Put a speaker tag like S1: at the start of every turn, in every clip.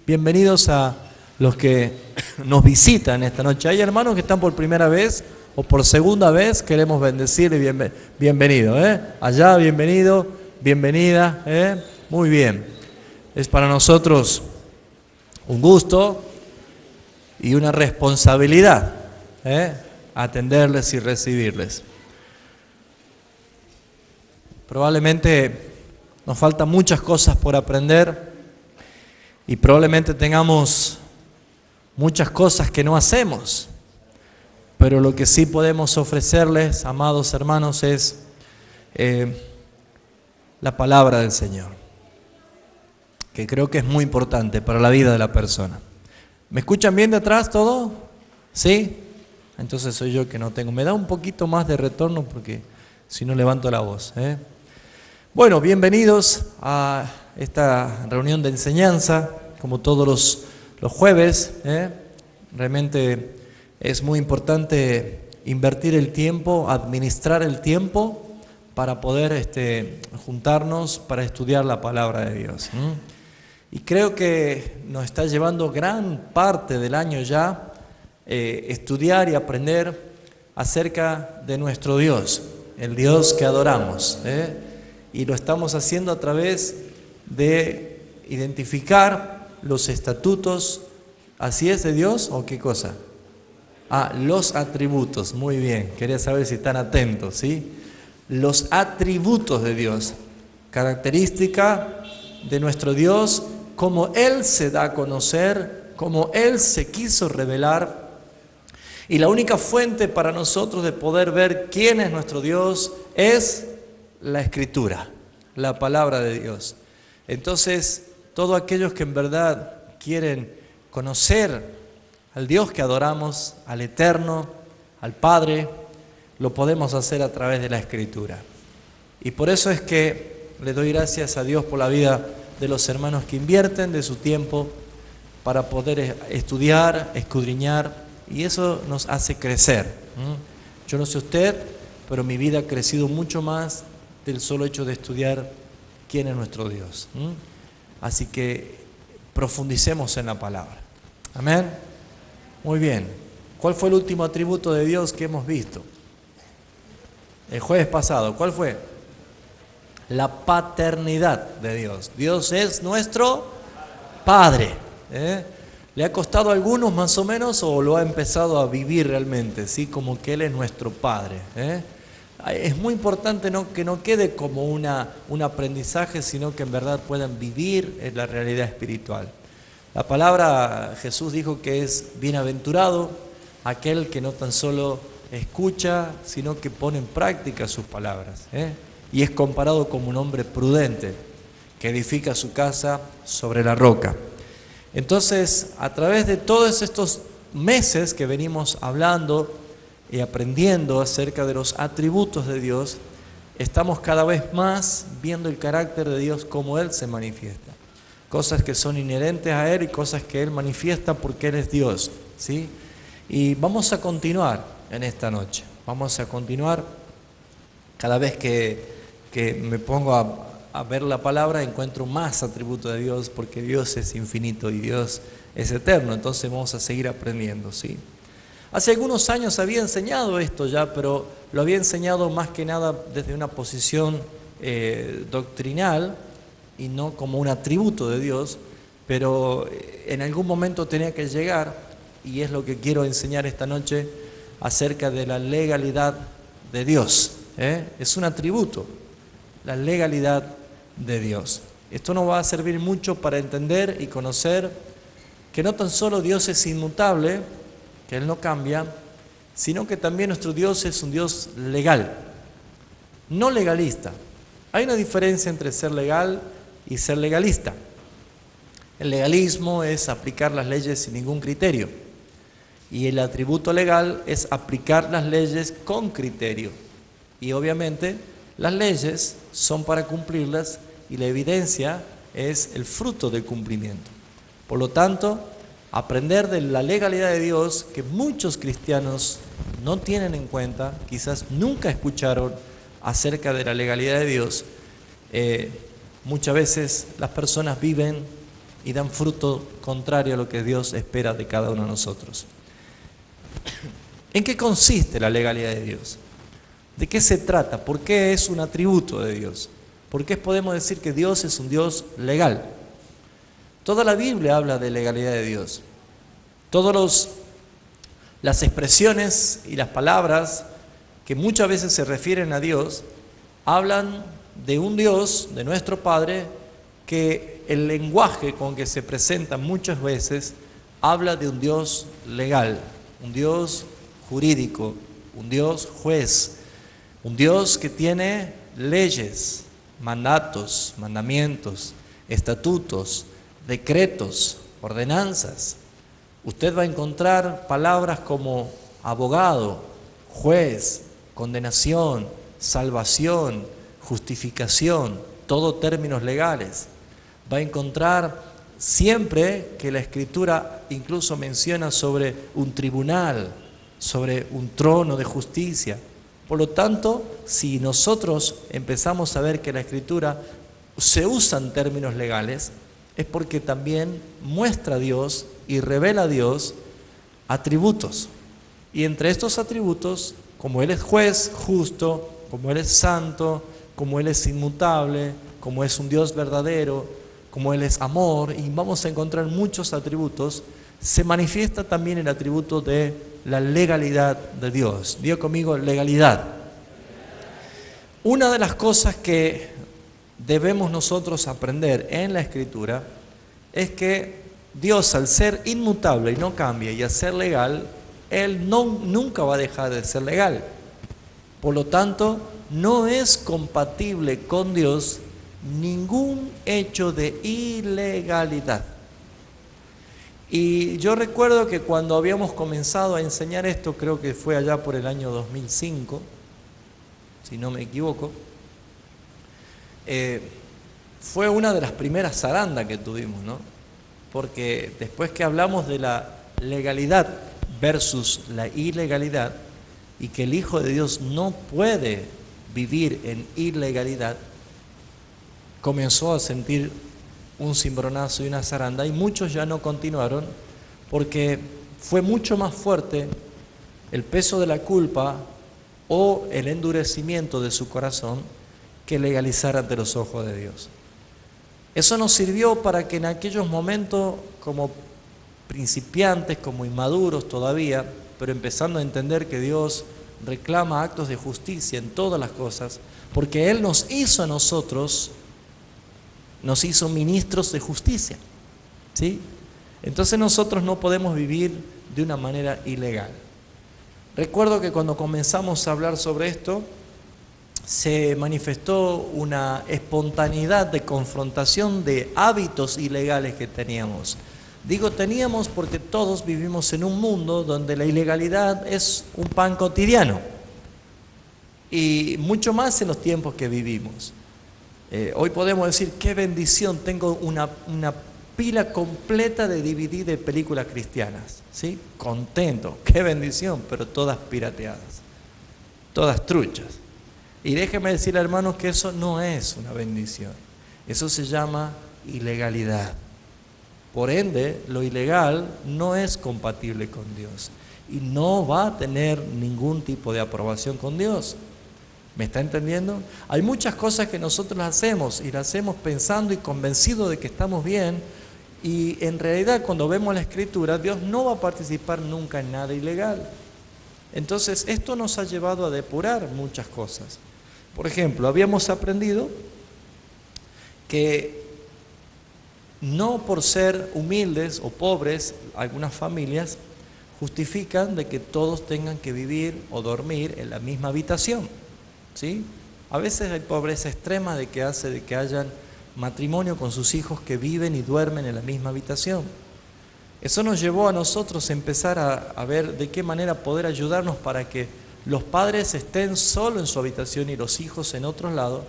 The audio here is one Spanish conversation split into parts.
S1: Bienvenidos a los que nos visitan esta noche. Hay hermanos que están por primera vez o por segunda vez, queremos bendecirle. Bienvenido, allá, bienvenido, bienvenida, muy bien. Es para nosotros un gusto y una responsabilidad, atenderles y recibirles. Probablemente nos faltan muchas cosas por aprender y probablemente tengamos muchas cosas que no hacemos, pero lo que sí podemos ofrecerles, amados hermanos, es la palabra del Señor, que creo que es muy importante para la vida de la persona. ¿Me escuchan bien de atrás todo? ¿Sí? Entonces soy yo que no tengo. Me da un poquito más de retorno porque si no levanto la voz. Bueno, bienvenidos a esta reunión de enseñanza, como todos los jueves. Realmente es muy importante invertir el tiempo, administrar el tiempo para poder juntarnos para estudiar la palabra de Dios. Y creo que nos está llevando gran parte del año ya estudiar y aprender acerca de nuestro Dios, el Dios que adoramos. Y lo estamos haciendo a través de identificar los estatutos, ¿así es de Dios o qué cosa? Los atributos, muy bien, quería saber si están atentos, ¿sí? Los atributos de Dios, característica de nuestro Dios, cómo Él se da a conocer, cómo Él se quiso revelar. Y la única fuente para nosotros de poder ver quién es nuestro Dios es la Escritura, la palabra de Dios. Entonces, todos aquellos que en verdad quieren conocer al Dios que adoramos, al Eterno, al Padre, lo podemos hacer a través de la Escritura. Y por eso es que le doy gracias a Dios por la vida de los hermanos que invierten de su tiempo para poder estudiar, escudriñar, y eso nos hace crecer. Yo no sé usted, pero mi vida ha crecido mucho más del solo hecho de estudiar quién es nuestro Dios. Así que profundicemos en la palabra. Amén. Muy bien. ¿Cuál fue el último atributo de Dios que hemos visto? El jueves pasado. ¿Cuál fue? La paternidad de Dios. Dios es nuestro Padre. ¿Le ha costado a algunos más o menos o lo ha empezado a vivir realmente? ¿Sí? Como que Él es nuestro Padre. Es muy importante que no quede como un aprendizaje, sino que en verdad puedan vivir en la realidad espiritual. La palabra, Jesús dijo que es bienaventurado aquel que no tan solo escucha, sino que pone en práctica sus palabras. Y es comparado como un hombre prudente que edifica su casa sobre la roca. Entonces, a través de todos estos meses que venimos hablando y aprendiendo acerca de los atributos de Dios, estamos cada vez más viendo el carácter de Dios como Él se manifiesta. Cosas que son inherentes a Él y cosas que Él manifiesta porque Él es Dios, ¿sí? Y vamos a continuar en esta noche. Vamos a continuar. Cada vez que me pongo a ver la palabra encuentro más atributos de Dios porque Dios es infinito y Dios es eterno. Entonces vamos a seguir aprendiendo, ¿sí? Hace algunos años había enseñado esto ya, pero lo había enseñado más que nada desde una posición doctrinal y no como un atributo de Dios, pero en algún momento tenía que llegar, y es lo que quiero enseñar esta noche, acerca de la legalidad de Dios. Es un atributo, la legalidad de Dios. Esto nos va a servir mucho para entender y conocer que no tan solo Dios es inmutable, que Él no cambia, sino que también nuestro Dios es un Dios legal, no legalista. Hay una diferencia entre ser legal y ser legalista. El legalismo es aplicar las leyes sin ningún criterio, y el atributo legal es aplicar las leyes con criterio. Y obviamente las leyes son para cumplirlas y la evidencia es el fruto del cumplimiento. Por lo tanto, aprender de la legalidad de Dios, que muchos cristianos no tienen en cuenta, quizás nunca escucharon acerca de la legalidad de Dios. Muchas veces las personas viven y dan fruto contrario a lo que Dios espera de cada uno de nosotros. ¿En qué consiste la legalidad de Dios? ¿De qué se trata? ¿Por qué es un atributo de Dios? ¿Por qué podemos decir que Dios es un Dios legal? Toda la Biblia habla de legalidad de Dios. Todas las expresiones y las palabras que muchas veces se refieren a Dios hablan de un Dios, de nuestro Padre, que el lenguaje con que se presenta muchas veces habla de un Dios legal, un Dios jurídico, un Dios juez, un Dios que tiene leyes, mandatos, mandamientos, estatutos, decretos, ordenanzas. Usted va a encontrar palabras como abogado, juez, condenación, salvación, justificación, todo términos legales. Va a encontrar siempre que la Escritura incluso menciona sobre un tribunal, sobre un trono de justicia. Por lo tanto, si nosotros empezamos a ver que la Escritura se usan términos legales, es porque también muestra a Dios y revela a Dios atributos. Y entre estos atributos, como Él es juez justo, como Él es santo, como Él es inmutable, como es un Dios verdadero, como Él es amor, y vamos a encontrar muchos atributos, se manifiesta también el atributo de la legalidad de Dios. Diga conmigo, legalidad. Una de las cosas que debemos nosotros aprender en la Escritura es que Dios, al ser inmutable y no cambia, y al ser legal, Él nunca va a dejar de ser legal. Por lo tanto, no es compatible con Dios ningún hecho de ilegalidad. Y yo recuerdo que cuando habíamos comenzado a enseñar esto, creo que fue allá por el año 2005, si no me equivoco, fue una de las primeras zarandas que tuvimos, ¿no? Porque después que hablamos de la legalidad versus la ilegalidad, y que el Hijo de Dios no puede vivir en ilegalidad, comenzó a sentir un cimbronazo y una zaranda, y muchos ya no continuaron, porque fue mucho más fuerte el peso de la culpa o el endurecimiento de su corazón que legalizar ante los ojos de Dios. Eso nos sirvió para que en aquellos momentos, como principiantes, como inmaduros todavía, pero empezando a entender que Dios reclama actos de justicia en todas las cosas, porque Él nos hizo a nosotros, nos hizo ministros de justicia, ¿sí? Entonces nosotros no podemos vivir de una manera ilegal. Recuerdo que cuando comenzamos a hablar sobre esto, se manifestó una espontaneidad de confrontación de hábitos ilegales que teníamos. Digo teníamos porque todos vivimos en un mundo donde la ilegalidad es un pan cotidiano, y mucho más en los tiempos que vivimos. Hoy podemos decir, qué bendición, tengo una pila completa de DVD de películas cristianas, ¿sí? Contento, qué bendición, pero todas pirateadas, todas truchas. Y déjeme decirle, hermanos, que eso no es una bendición, eso se llama ilegalidad. Por ende, lo ilegal no es compatible con Dios y no va a tener ningún tipo de aprobación con Dios. ¿Me está entendiendo? Hay muchas cosas que nosotros las hacemos y las hacemos pensando y convencidos de que estamos bien, y en realidad cuando vemos la Escritura, Dios no va a participar nunca en nada ilegal. Entonces esto nos ha llevado a depurar muchas cosas. Por ejemplo, habíamos aprendido que no por ser humildes o pobres, algunas familias justifican de que todos tengan que vivir o dormir en la misma habitación, ¿sí? A veces hay pobreza extrema de que hace de que hayan matrimonio con sus hijos que viven y duermen en la misma habitación. Eso nos llevó a nosotros a empezar a ver de qué manera poder ayudarnos para que los padres estén solo en su habitación y los hijos en otro lado,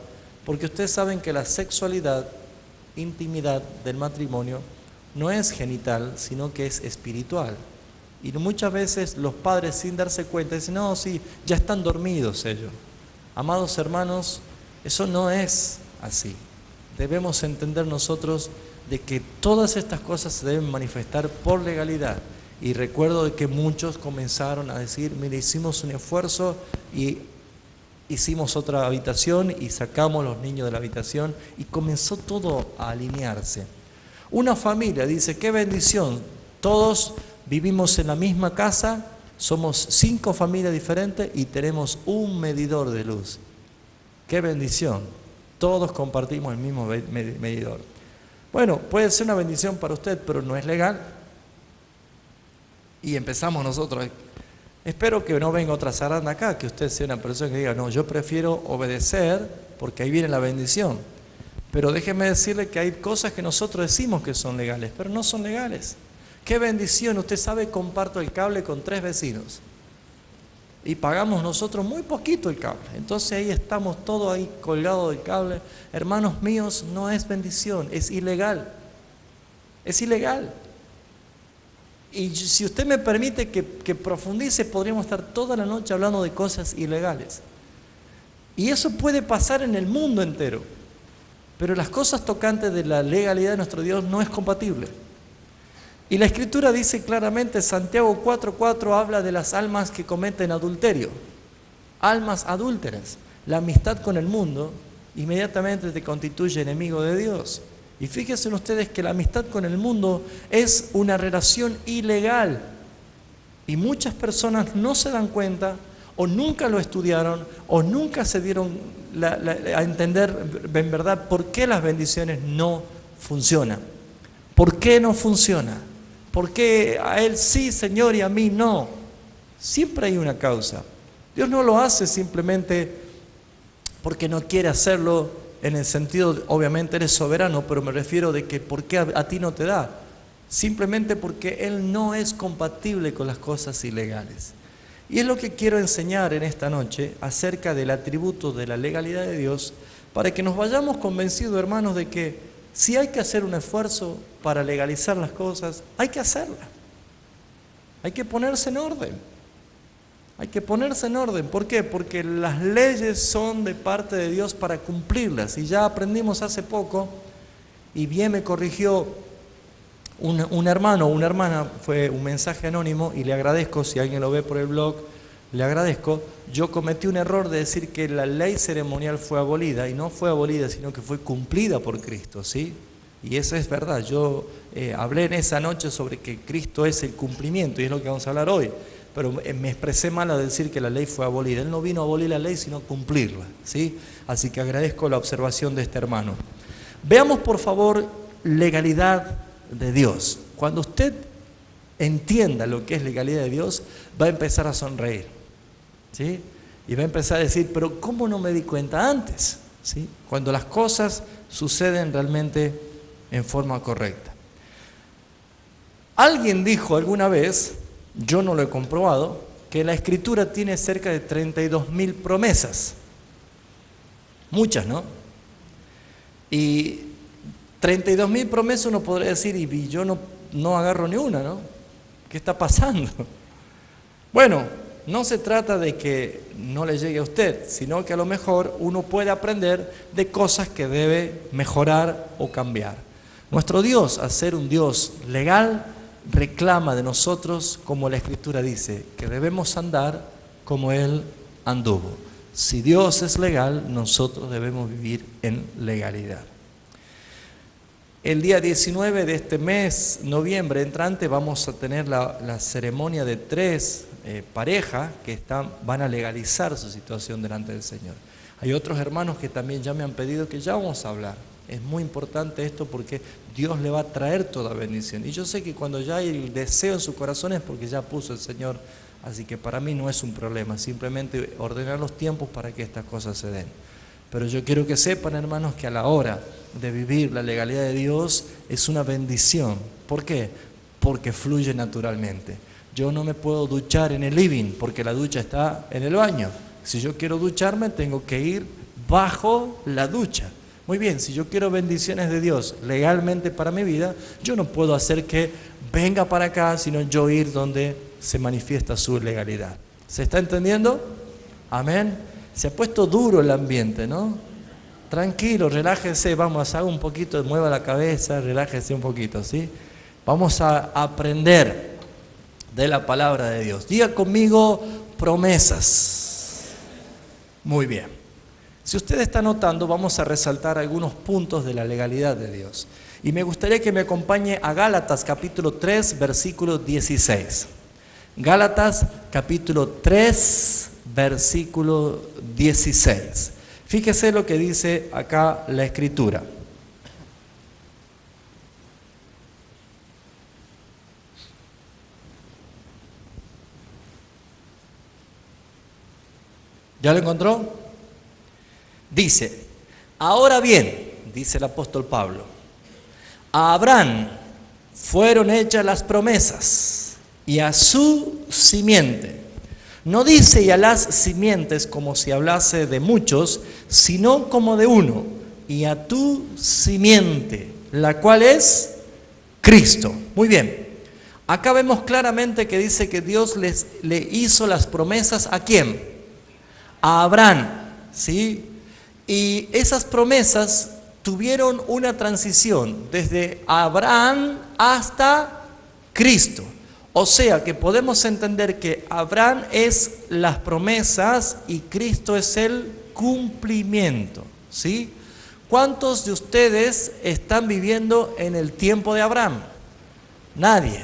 S1: porque ustedes saben que la sexualidad, intimidad del matrimonio no es genital, sino que es espiritual. Y muchas veces los padres, sin darse cuenta, dicen, no, sí, ya están dormidos ellos. Amados hermanos, eso no es así. Debemos entender nosotros de que todas estas cosas se deben manifestar por legalidad. Y recuerdo de que muchos comenzaron a decir, mire, hicimos un esfuerzo y hicimos otra habitación y sacamos los niños de la habitación y comenzó todo a alinearse. Una familia dice, qué bendición, todos vivimos en la misma casa, somos 5 familias diferentes y tenemos un medidor de luz. Qué bendición, todos compartimos el mismo medidor. Bueno, puede ser una bendición para usted, pero no es legal. Y empezamos nosotros. Espero que no venga otra zaranda acá, que usted sea una persona que diga, no, yo prefiero obedecer porque ahí viene la bendición. Pero déjeme decirle que hay cosas que nosotros decimos que son legales, pero no son legales. ¡Qué bendición! Usted sabe, comparto el cable con 3 vecinos. Y pagamos nosotros muy poquito el cable. Entonces ahí estamos todos ahí colgados del cable. Hermanos míos, no es bendición, es ilegal. Es ilegal. Y si usted me permite que profundice, podríamos estar toda la noche hablando de cosas ilegales. Y eso puede pasar en el mundo entero. Pero las cosas tocantes de la legalidad de nuestro Dios no es compatible. Y la Escritura dice claramente, Santiago 4:4 habla de las almas que cometen adulterio. Almas adúlteras. La amistad con el mundo inmediatamente te constituye enemigo de Dios. Y fíjense ustedes que la amistad con el mundo es una relación ilegal. Y muchas personas no se dan cuenta, o nunca lo estudiaron, o nunca se dieron a entender en verdad por qué las bendiciones no funcionan. ¿Por qué no funciona? ¿Por qué a Él sí, Señor, y a mí no? Siempre hay una causa. Dios no lo hace simplemente porque no quiere hacerlo en el sentido, obviamente eres soberano, pero me refiero de que ¿por qué a ti no te da? Simplemente porque Él no es compatible con las cosas ilegales. Y es lo que quiero enseñar en esta noche acerca del atributo de la legalidad de Dios, para que nos vayamos convencidos, hermanos, de que si hay que hacer un esfuerzo para legalizar las cosas, hay que hacerla. Hay que ponerse en orden. Hay que ponerse en orden. ¿Por qué? Porque las leyes son de parte de Dios para cumplirlas. Y ya aprendimos hace poco, y bien me corrigió un hermano o una hermana, fue un mensaje anónimo, y le agradezco, si alguien lo ve por el blog, le agradezco. Yo cometí un error de decir que la ley ceremonial fue abolida, y no fue abolida, sino que fue cumplida por Cristo, ¿sí? Y eso es verdad. Yo hablé en esa noche sobre que Cristo es el cumplimiento, y es lo que vamos a hablar hoy. Pero me expresé mal al decir que la ley fue abolida. Él no vino a abolir la ley, sino a cumplirla, ¿sí? Así que agradezco la observación de este hermano. Veamos, por favor, legalidad de Dios. Cuando usted entienda lo que es legalidad de Dios, va a empezar a sonreír, ¿sí? Y va a empezar a decir, pero ¿cómo no me di cuenta antes? ¿Sí? Cuando las cosas suceden realmente en forma correcta. Alguien dijo alguna vez, yo no lo he comprobado, que la Escritura tiene cerca de 32.000 promesas. Muchas, ¿no? Y 32.000 promesas uno podría decir, y yo no agarro ni una, ¿no? ¿Qué está pasando? Bueno, no se trata de que no le llegue a usted, sino que a lo mejor uno puede aprender de cosas que debe mejorar o cambiar. Nuestro Dios, al ser un Dios legal, reclama de nosotros, como la Escritura dice, que debemos andar como Él anduvo. Si Dios es legal, nosotros debemos vivir en legalidad. El día 19 de este mes, noviembre entrante, vamos a tener la ceremonia de 3 parejas que van a legalizar su situación delante del Señor. Hay otros hermanos que también ya me han pedido que ya vamos a hablar. Es muy importante esto porque Dios le va a traer toda bendición. Y yo sé que cuando ya hay el deseo en su corazón es porque ya puso el Señor. Así que para mí no es un problema, simplemente ordenar los tiempos para que estas cosas se den. Pero yo quiero que sepan, hermanos, que a la hora de vivir la legalidad de Dios es una bendición. ¿Por qué? Porque fluye naturalmente. Yo no me puedo duchar en el living porque la ducha está en el baño. Si yo quiero ducharme, tengo que ir bajo la ducha. Muy bien, si yo quiero bendiciones de Dios legalmente para mi vida, yo no puedo hacer que venga para acá, sino yo ir donde se manifiesta su legalidad. ¿Se está entendiendo? Amén. Se ha puesto duro el ambiente, ¿no? tranquilo, relájese, vamos, haga un poquito, mueva la cabeza, relájese un poquito, ¿sí? Vamos a aprender de la palabra de Dios. Diga conmigo, promesas. Muy bien. Si usted está notando, vamos a resaltar algunos puntos de la legalidad de Dios. Y me gustaría que me acompañe a Gálatas capítulo 3, versículo 16. Gálatas capítulo 3, versículo 16. Fíjese lo que dice acá la Escritura. ¿Ya lo encontró? Dice, ahora bien, dice el apóstol Pablo, a Abraham fueron hechas las promesas y a su simiente. No dice y a las simientes como si hablase de muchos, sino como de uno, y a tu simiente, la cual es Cristo. Muy bien. Acá vemos claramente que dice que Dios le hizo las promesas ¿a quién? A Abraham, ¿sí? Y esas promesas tuvieron una transición desde Abraham hasta Cristo. O sea que podemos entender que Abraham es las promesas y Cristo es el cumplimiento, ¿sí? ¿Cuántos de ustedes están viviendo en el tiempo de Abraham? Nadie.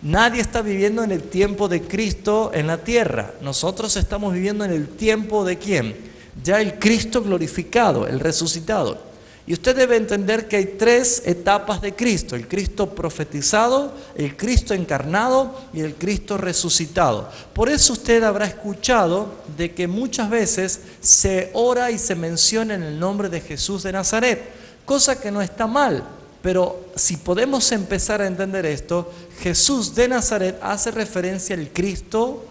S1: Nadie está viviendo en el tiempo de Cristo en la tierra. Nosotros estamos viviendo en el tiempo de ¿quién? Ya el Cristo glorificado, el resucitado. Y usted debe entender que hay tres etapas de Cristo: el Cristo profetizado, el Cristo encarnado y el Cristo resucitado. Por eso usted habrá escuchado de que muchas veces se ora y se menciona en el nombre de Jesús de Nazaret, cosa que no está mal, pero si podemos empezar a entender esto, Jesús de Nazaret hace referencia al Cristo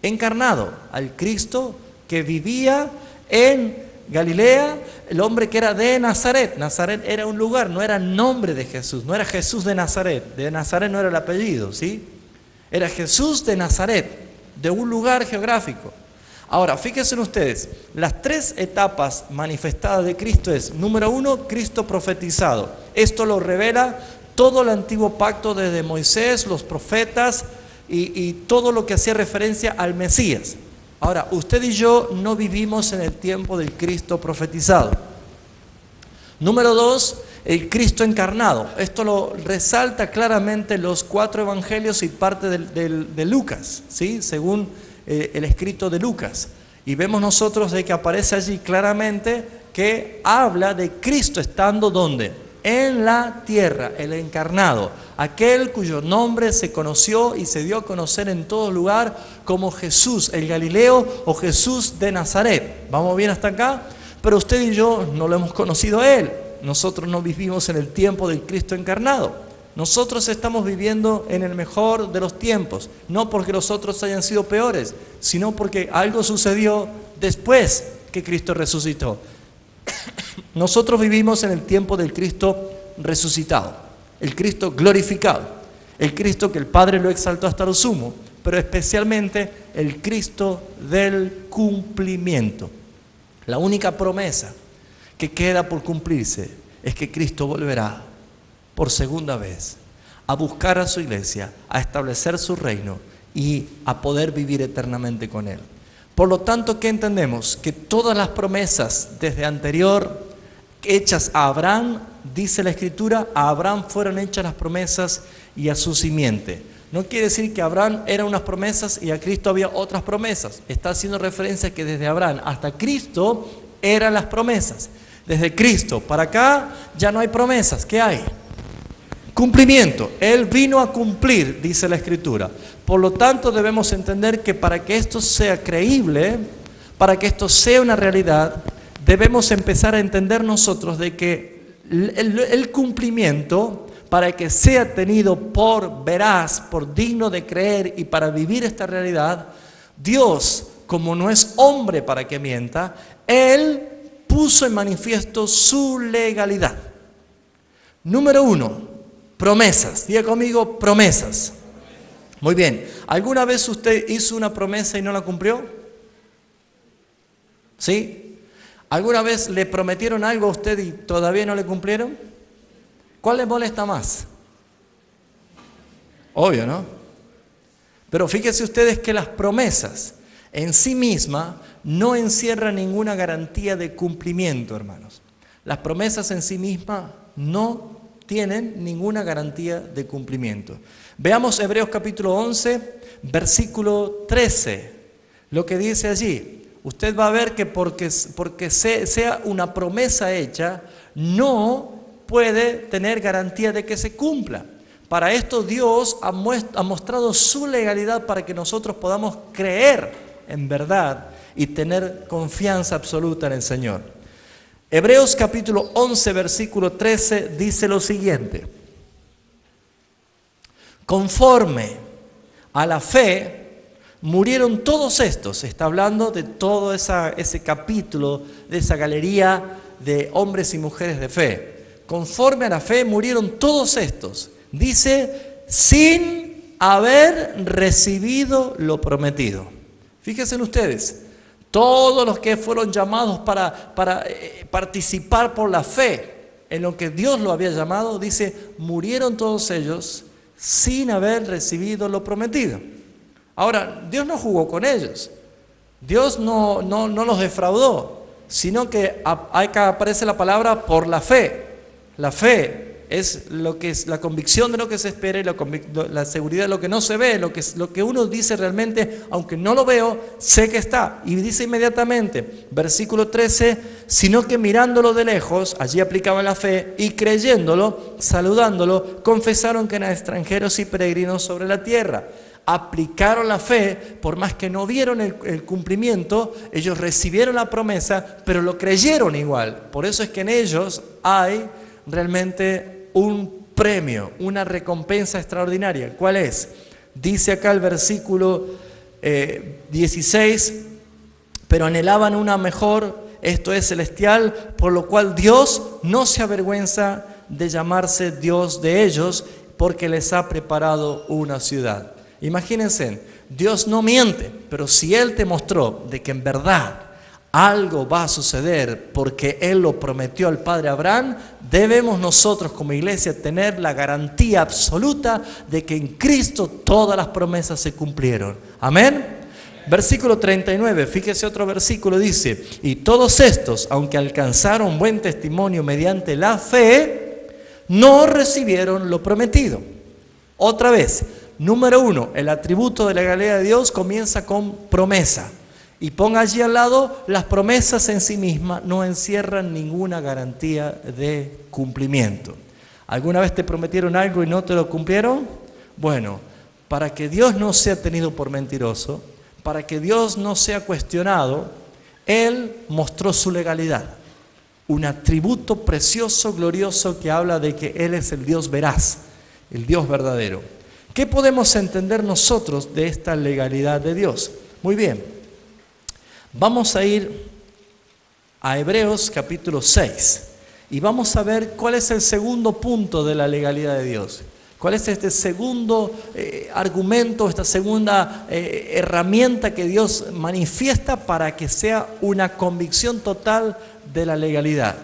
S1: encarnado, al Cristo que vivía en Galilea, el hombre que era de Nazaret. Nazaret era un lugar, no era nombre de Jesús, no era Jesús de Nazaret no era el apellido, ¿sí? Era Jesús de Nazaret, de un lugar geográfico. Ahora, fíjense ustedes, las tres etapas manifestadas de Cristo es, número uno, Cristo profetizado. Esto lo revela todo el antiguo pacto desde Moisés, los profetas y todo lo que hacía referencia al Mesías. Ahora, usted y yo no vivimos en el tiempo del Cristo profetizado. Número dos, el Cristo encarnado. Esto lo resalta claramente los 4 evangelios y parte de Lucas, ¿sí? Según el escrito de Lucas. Y vemos nosotros de que aparece allí claramente que habla de Cristo estando ¿dónde? En la tierra, el encarnado, aquel cuyo nombre se conoció y se dio a conocer en todo lugar como Jesús el Galileo o Jesús de Nazaret. ¿Vamos bien hasta acá? Pero usted y yo no lo hemos conocido a Él. Nosotros no vivimos en el tiempo del Cristo encarnado. Nosotros estamos viviendo en el mejor de los tiempos, no porque los otros hayan sido peores, sino porque algo sucedió después que Cristo resucitó. Nosotros vivimos en el tiempo del Cristo resucitado, el Cristo glorificado, el Cristo que el Padre lo exaltó hasta lo sumo, pero especialmente el Cristo del cumplimiento. La única promesa que queda por cumplirse es que Cristo volverá por segunda vez a buscar a su iglesia, a establecer su reino y a poder vivir eternamente con Él. Por lo tanto, ¿qué entendemos? Que todas las promesas desde anterior hechas a Abraham, dice la Escritura, a Abraham fueron hechas las promesas y a su simiente. No quiere decir que Abraham eran unas promesas y a Cristo había otras promesas. Está haciendo referencia a que desde Abraham hasta Cristo eran las promesas. Desde Cristo para acá ya no hay promesas. ¿Qué hay? Cumplimiento. Él vino a cumplir, dice la Escritura. Por lo tanto, debemos entender que para que esto sea creíble, para que esto sea una realidad, debemos empezar a entender nosotros de que el cumplimiento, para que sea tenido por veraz, por digno de creer y para vivir esta realidad, Dios, como no es hombre para que mienta, Él puso en manifiesto su legalidad. Número uno, promesas. Diga conmigo, promesas. Muy bien. ¿Alguna vez usted hizo una promesa y no la cumplió? ¿Sí? ¿Alguna vez le prometieron algo a usted y todavía no le cumplieron? ¿Cuál le molesta más? Obvio, ¿no? Pero fíjense ustedes que las promesas en sí mismas no encierran ninguna garantía de cumplimiento, hermanos. Las promesas en sí mismas no tienen ninguna garantía de cumplimiento. Veamos Hebreos capítulo 11, versículo 13, lo que dice allí. Usted va a ver que porque sea una promesa hecha, no puede tener garantía de que se cumpla. Para esto Dios ha mostrado su legalidad para que nosotros podamos creer en verdad y tener confianza absoluta en el Señor. Hebreos capítulo 11, versículo 13 dice lo siguiente. Conforme a la fe murieron todos estos. Está hablando de todo ese capítulo, de esa galería de hombres y mujeres de fe. Conforme a la fe murieron todos estos. Dice, sin haber recibido lo prometido. Fíjense ustedes, todos los que fueron llamados para participar por la fe en lo que Dios lo había llamado, dice, murieron todos ellos sin haber recibido lo prometido. Ahora, Dios no jugó con ellos, Dios no los defraudó, sino que acá aparece la palabra por la fe. La fe es la convicción de lo que se espera y la seguridad de lo que no se ve, lo que uno dice realmente, aunque no lo veo, sé que está. Y dice inmediatamente, versículo 13, sino que mirándolo de lejos, allí aplicaban la fe, y creyéndolo, saludándolo, confesaron que eran extranjeros y peregrinos sobre la tierra. Aplicaron la fe, por más que no vieron el cumplimiento, ellos recibieron la promesa, pero lo creyeron igual. Por eso es que en ellos hay realmente un premio, una recompensa extraordinaria. ¿Cuál es? Dice acá el versículo 16, pero anhelaban una mejor, esto es celestial, por lo cual Dios no se avergüenza de llamarse Dios de ellos, porque les ha preparado una ciudad. Imagínense, Dios no miente, pero si Él te mostró de que en verdad algo va a suceder porque Él lo prometió al padre Abraham, debemos nosotros como iglesia tener la garantía absoluta de que en Cristo todas las promesas se cumplieron. Amén. Versículo 39, fíjese otro versículo, dice, y todos estos, aunque alcanzaron buen testimonio mediante la fe, no recibieron lo prometido. Otra vez, número 1, el atributo de la legalidad de Dios comienza con promesa. Y ponga allí al lado, las promesas en sí mismas no encierran ninguna garantía de cumplimiento. ¿Alguna vez te prometieron algo y no te lo cumplieron? Bueno, para que Dios no sea tenido por mentiroso, para que Dios no sea cuestionado, Él mostró su legalidad. Un atributo precioso, glorioso, que habla de que Él es el Dios veraz, el Dios verdadero. ¿Qué podemos entender nosotros de esta legalidad de Dios? Muy bien. Vamos a ir a Hebreos capítulo 6 y vamos a ver cuál es el segundo punto de la legalidad de Dios. ¿Cuál es este segundo argumento, esta segunda herramienta que Dios manifiesta para que sea una convicción total de la legalidad?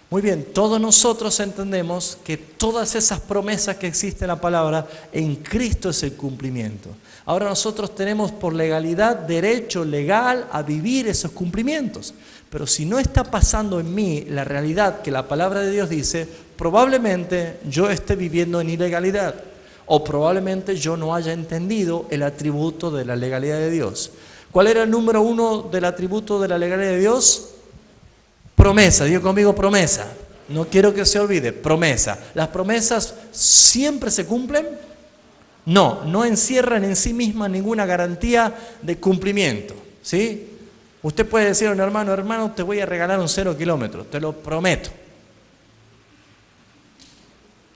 S1: Muy bien, todos nosotros entendemos que todas esas promesas que existen en la palabra, en Cristo es el cumplimiento. Ahora nosotros tenemos por legalidad derecho legal a vivir esos cumplimientos. Pero si no está pasando en mí la realidad que la palabra de Dios dice, probablemente yo esté viviendo en ilegalidad. O probablemente yo no haya entendido el atributo de la legalidad de Dios. ¿Cuál era el número 1 del atributo de la legalidad de Dios? Promesa, diga conmigo promesa. No quiero que se olvide, promesa. ¿Las promesas siempre se cumplen? No encierran en sí mismas ninguna garantía de cumplimiento, ¿sí? Usted puede decir a un hermano, hermano, te voy a regalar un 0 kilómetros, te lo prometo.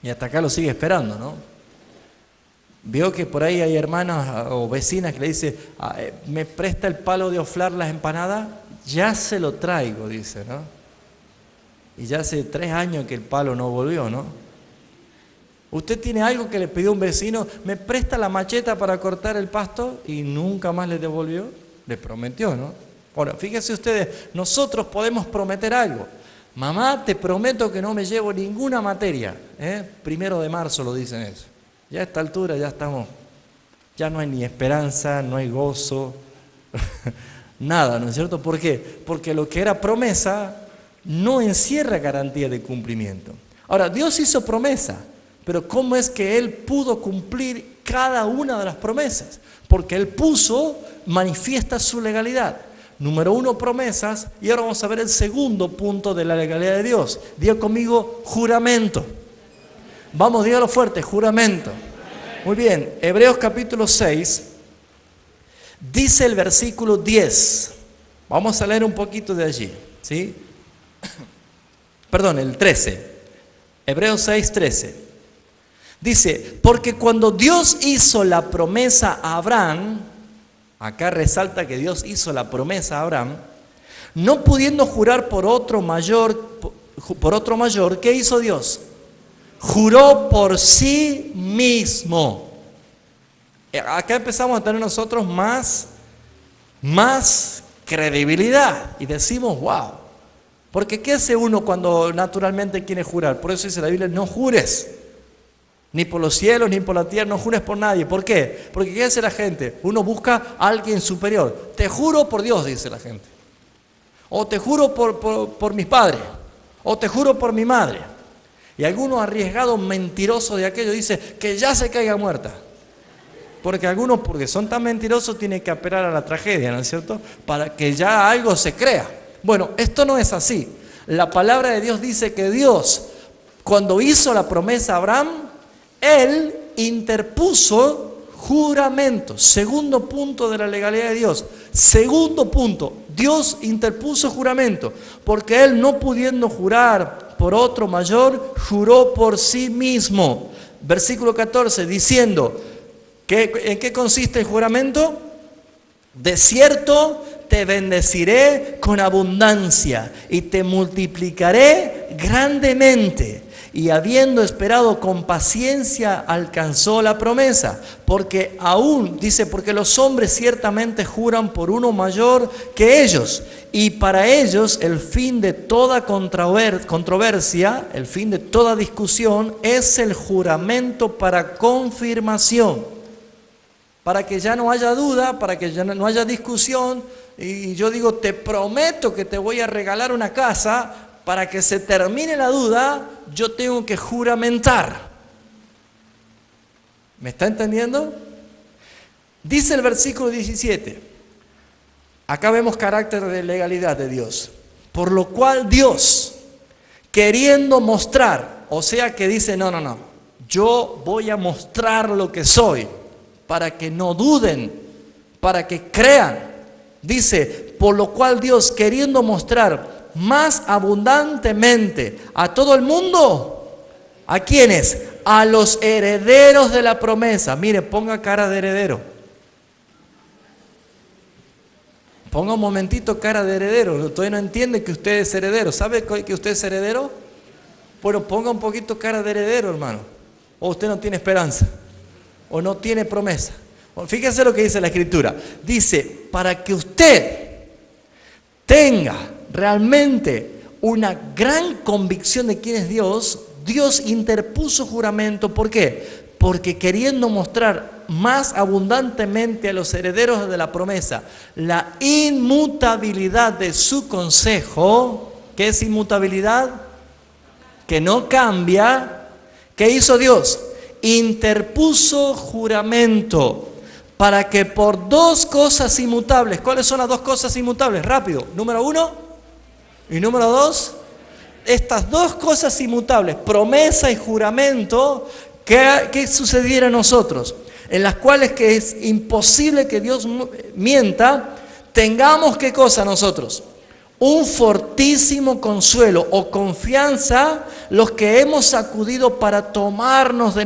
S1: Y hasta acá lo sigue esperando, ¿no? Vio que por ahí hay hermanas o vecinas que le dicen, ¿me presta el palo de oflar las empanadas? Ya se lo traigo, dice, ¿no? Y ya hace 3 años que el palo no volvió, ¿no? Usted tiene algo que le pidió un vecino, ¿me presta la macheta para cortar el pasto? Y nunca más le devolvió. Le prometió, ¿no? Bueno, fíjense ustedes, nosotros podemos prometer algo. Mamá, te prometo que no me llevo ninguna materia. 1 de marzo lo dicen eso. Ya a esta altura ya estamos, ya no hay ni esperanza, no hay gozo, nada, ¿no es cierto? ¿Por qué? Porque lo que era promesa no encierra garantía de cumplimiento. Ahora, Dios hizo promesa, pero ¿cómo es que Él pudo cumplir cada una de las promesas? Porque Él manifiesta su legalidad. Número 1, promesas, y ahora vamos a ver el segundo punto de la legalidad de Dios. Diga conmigo, juramento. Vamos, dígalo fuerte, juramento. Muy bien, Hebreos capítulo 6, dice el versículo 10. Vamos a leer un poquito de allí, ¿sí? Perdón, el 13. Hebreos 6, 13. Dice, porque cuando Dios hizo la promesa a Abraham, acá resalta que Dios hizo la promesa a Abraham, no pudiendo jurar por otro mayor, ¿qué hizo Dios? Juró por sí mismo. Acá empezamos a tener nosotros más credibilidad y decimos, wow. Porque ¿qué hace uno cuando naturalmente quiere jurar? Por eso dice la Biblia, no jures. Ni por los cielos, ni por la tierra, no jures por nadie. ¿Por qué? Porque ¿qué hace la gente? Uno busca a alguien superior. Te juro por Dios, dice la gente. O te juro por mis padres. O te juro por mi madre. Y algunos arriesgados mentirosos de aquello dice que ya se caiga muerta. Porque algunos, porque son tan mentirosos, tienen que apelar a la tragedia, ¿no es cierto? Para que ya algo se crea. Bueno, esto no es así. La palabra de Dios dice que Dios, cuando hizo la promesa a Abraham, Él interpuso juramento. Segundo punto de la legalidad de Dios. Segundo punto, Dios interpuso juramento. Porque Él, no pudiendo jurar por otro mayor, juró por sí mismo. Versículo 14, diciendo, ¿en qué consiste el juramento? De cierto te bendeciré con abundancia y te multiplicaré grandemente. Y habiendo esperado con paciencia, alcanzó la promesa. Porque aún, dice, porque los hombres ciertamente juran por uno mayor que ellos. Y para ellos el fin de toda controversia, el fin de toda discusión, es el juramento para confirmación. Para que ya no haya duda, para que ya no haya discusión. Y yo digo, te prometo que te voy a regalar una casa. Para que se termine la duda, yo tengo que juramentar. ¿Me está entendiendo? Dice el versículo 17. Acá vemos carácter de legalidad de Dios. Por lo cual Dios, queriendo mostrar, o sea que dice, no, yo voy a mostrar lo que soy, para que no duden, para que crean. Dice, por lo cual Dios, queriendo mostrar más abundantemente a todo el mundo, ¿a quiénes? A los herederos de la promesa. Mire, ponga cara de heredero. Ponga un momentito cara de heredero. Todavía no entiende que usted es heredero. ¿Sabe que usted es heredero? Bueno, ponga un poquito cara de heredero, hermano. O usted no tiene esperanza. O no tiene promesa. Bueno, fíjese lo que dice la Escritura. Dice, para que usted tenga realmente una gran convicción de quién es Dios, Dios interpuso juramento. ¿Por qué? Porque queriendo mostrar más abundantemente a los herederos de la promesa la inmutabilidad de su consejo. ¿Qué es inmutabilidad? Que no cambia. ¿Qué hizo Dios? Interpuso juramento para que por dos cosas inmutables. ¿Cuáles son las dos cosas inmutables? Rápido. Número 1 y número 2. Estas dos cosas inmutables, promesa y juramento, ¿qué sucediera a nosotros? En las cuales que es imposible que Dios mienta, tengamos ¿qué cosa nosotros? Un fortísimo consuelo o confianza, los que hemos acudido para tomarnos de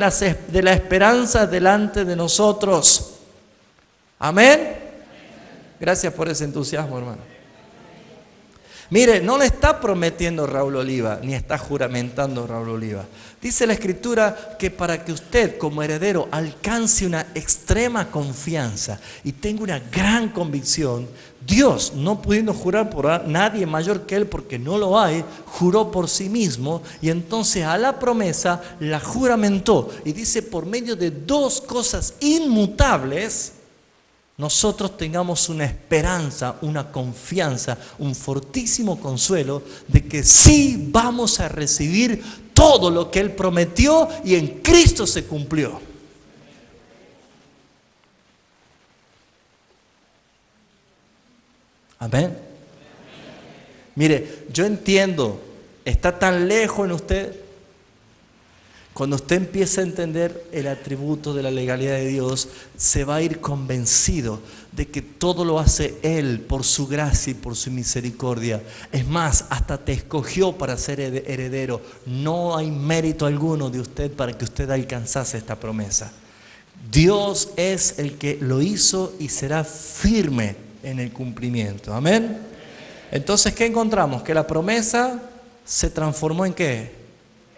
S1: la esperanza delante de nosotros. Amén. Gracias por ese entusiasmo, hermano. Mire, no le está prometiendo Raúl Oliva, ni está juramentando Raúl Oliva. Dice la Escritura que para que usted como heredero alcance una extrema confianza y tenga una gran convicción, Dios, no pudiendo jurar por nadie mayor que Él porque no lo hay, juró por sí mismo y entonces a la promesa la juramentó. Y dice, por medio de dos cosas inmutables, nosotros tengamos una esperanza, una confianza, un fortísimo consuelo de que sí vamos a recibir todo lo que Él prometió y en Cristo se cumplió. Amén. Mire, yo entiendo, está tan lejos en usted. Cuando usted empieza a entender el atributo de la legalidad de Dios, se va a ir convencido de que todo lo hace Él por su gracia y por su misericordia. Es más, hasta te escogió para ser heredero. No hay mérito alguno de usted para que usted alcanzase esta promesa. Dios es el que lo hizo y será firme en el cumplimiento. Amén. Entonces, ¿qué encontramos? Que la promesa se transformó ¿en qué?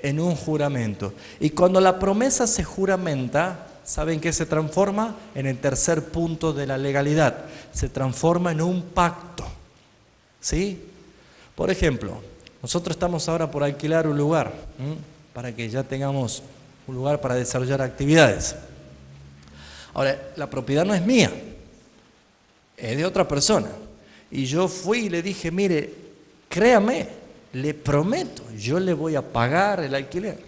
S1: En un juramento. Y cuando la promesa se juramenta, ¿saben qué se transforma? En el tercer punto de la legalidad. Se transforma en un pacto. ¿Sí? Por ejemplo, nosotros estamos ahora por alquilar un lugar, para que ya tengamos un lugar para desarrollar actividades. Ahora, la propiedad no es mía, es de otra persona. Y yo fui y le dije, mire, créame, le prometo, yo le voy a pagar el alquiler.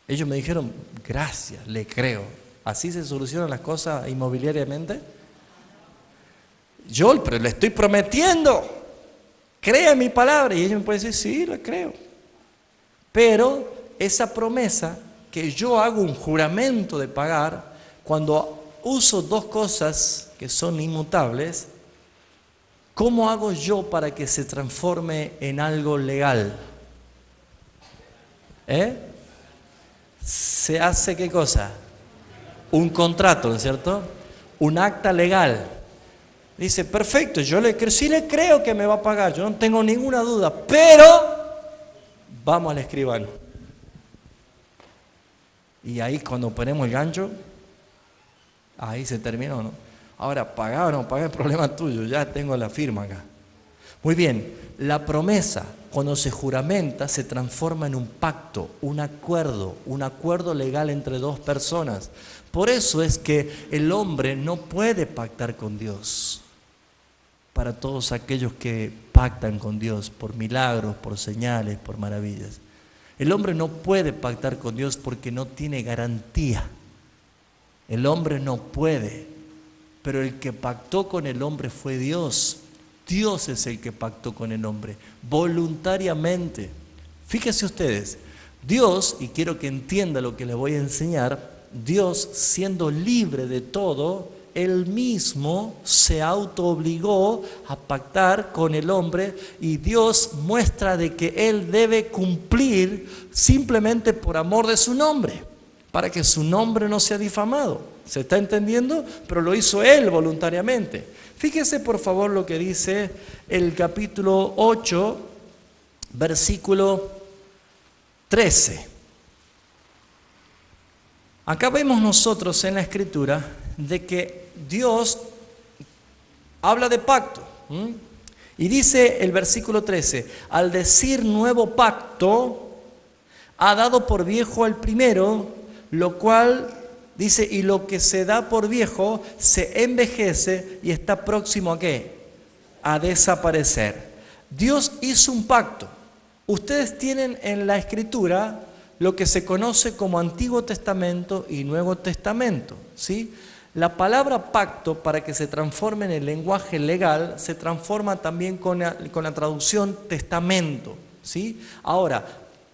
S1: Ellos me dijeron, gracias, le creo. ¿Así se solucionan las cosas inmobiliariamente? Pero le estoy prometiendo, crea mi palabra. Y ellos me pueden decir, sí, le creo. Pero esa promesa que yo hago un juramento de pagar, cuando uso dos cosas que son inmutables, ¿cómo hago yo para que se transforme en algo legal? Se hace ¿qué cosa? Un contrato, ¿no es cierto? Un acta legal. Dice, perfecto, yo sí le creo que me va a pagar, yo no tengo ninguna duda, pero vamos al escribano. Y ahí cuando ponemos el gancho, ahí se terminó, ¿no? Ahora, pagar o no pagar es problema tuyo, ya tengo la firma acá. Muy bien, la promesa, cuando se juramenta, se transforma en un pacto, un acuerdo legal entre dos personas. Por eso es que el hombre no puede pactar con Dios. Para todos aquellos que pactan con Dios por milagros, por señales, por maravillas. El hombre no puede pactar con Dios porque no tiene garantía. El hombre no puede. Pero el que pactó con el hombre fue Dios. Dios es el que pactó con el hombre, voluntariamente. Fíjense ustedes, Dios, y quiero que entienda lo que les voy a enseñar, Dios siendo libre de todo, Él mismo se autoobligó a pactar con el hombre y Dios muestra de que Él debe cumplir simplemente por amor de su nombre, para que su nombre no sea difamado. ¿Se está entendiendo? Pero lo hizo Él voluntariamente. Fíjese por favor lo que dice el capítulo 8, versículo 13. Acá vemos nosotros en la Escritura de que Dios habla de pacto. Y dice el versículo 13, al decir nuevo pacto, ha dado por viejo al primero, lo cual... Dice, y lo que se da por viejo se envejece y está próximo ¿a qué? A desaparecer. Dios hizo un pacto. Ustedes tienen en la Escritura lo que se conoce como Antiguo Testamento y Nuevo Testamento, ¿sí? La palabra pacto, para que se transforme en el lenguaje legal, se transforma también con la traducción testamento, ¿sí? Ahora,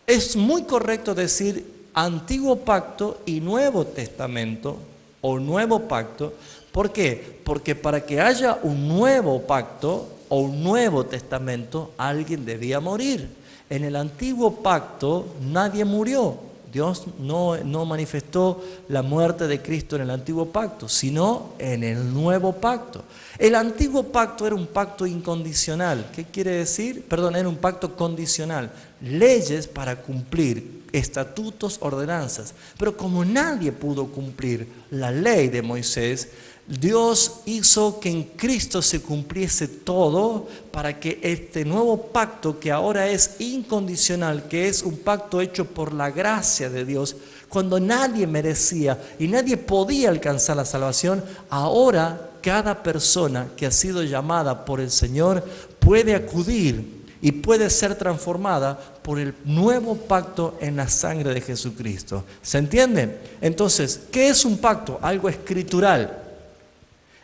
S1: es muy correcto decir Antiguo Pacto y Nuevo Testamento o Nuevo Pacto. ¿Por qué? Porque para que haya un nuevo pacto o un Nuevo Testamento, alguien debía morir. En el Antiguo Pacto nadie murió. Dios no manifestó la muerte de Cristo en el antiguo pacto, sino en el nuevo pacto. El antiguo pacto era un pacto incondicional. ¿Qué quiere decir? Perdón, era un pacto condicional. Leyes para cumplir, estatutos, ordenanzas. Pero como nadie pudo cumplir la ley de Moisés, Dios hizo que en Cristo se cumpliese todo para que este nuevo pacto, que ahora es incondicional, que es un pacto hecho por la gracia de Dios, cuando nadie merecía y nadie podía alcanzar la salvación, ahora cada persona que ha sido llamada por el Señor puede acudir y puede ser transformada por el nuevo pacto en la sangre de Jesucristo. ¿Se entiende? Entonces, ¿qué es un pacto? Algo escritural.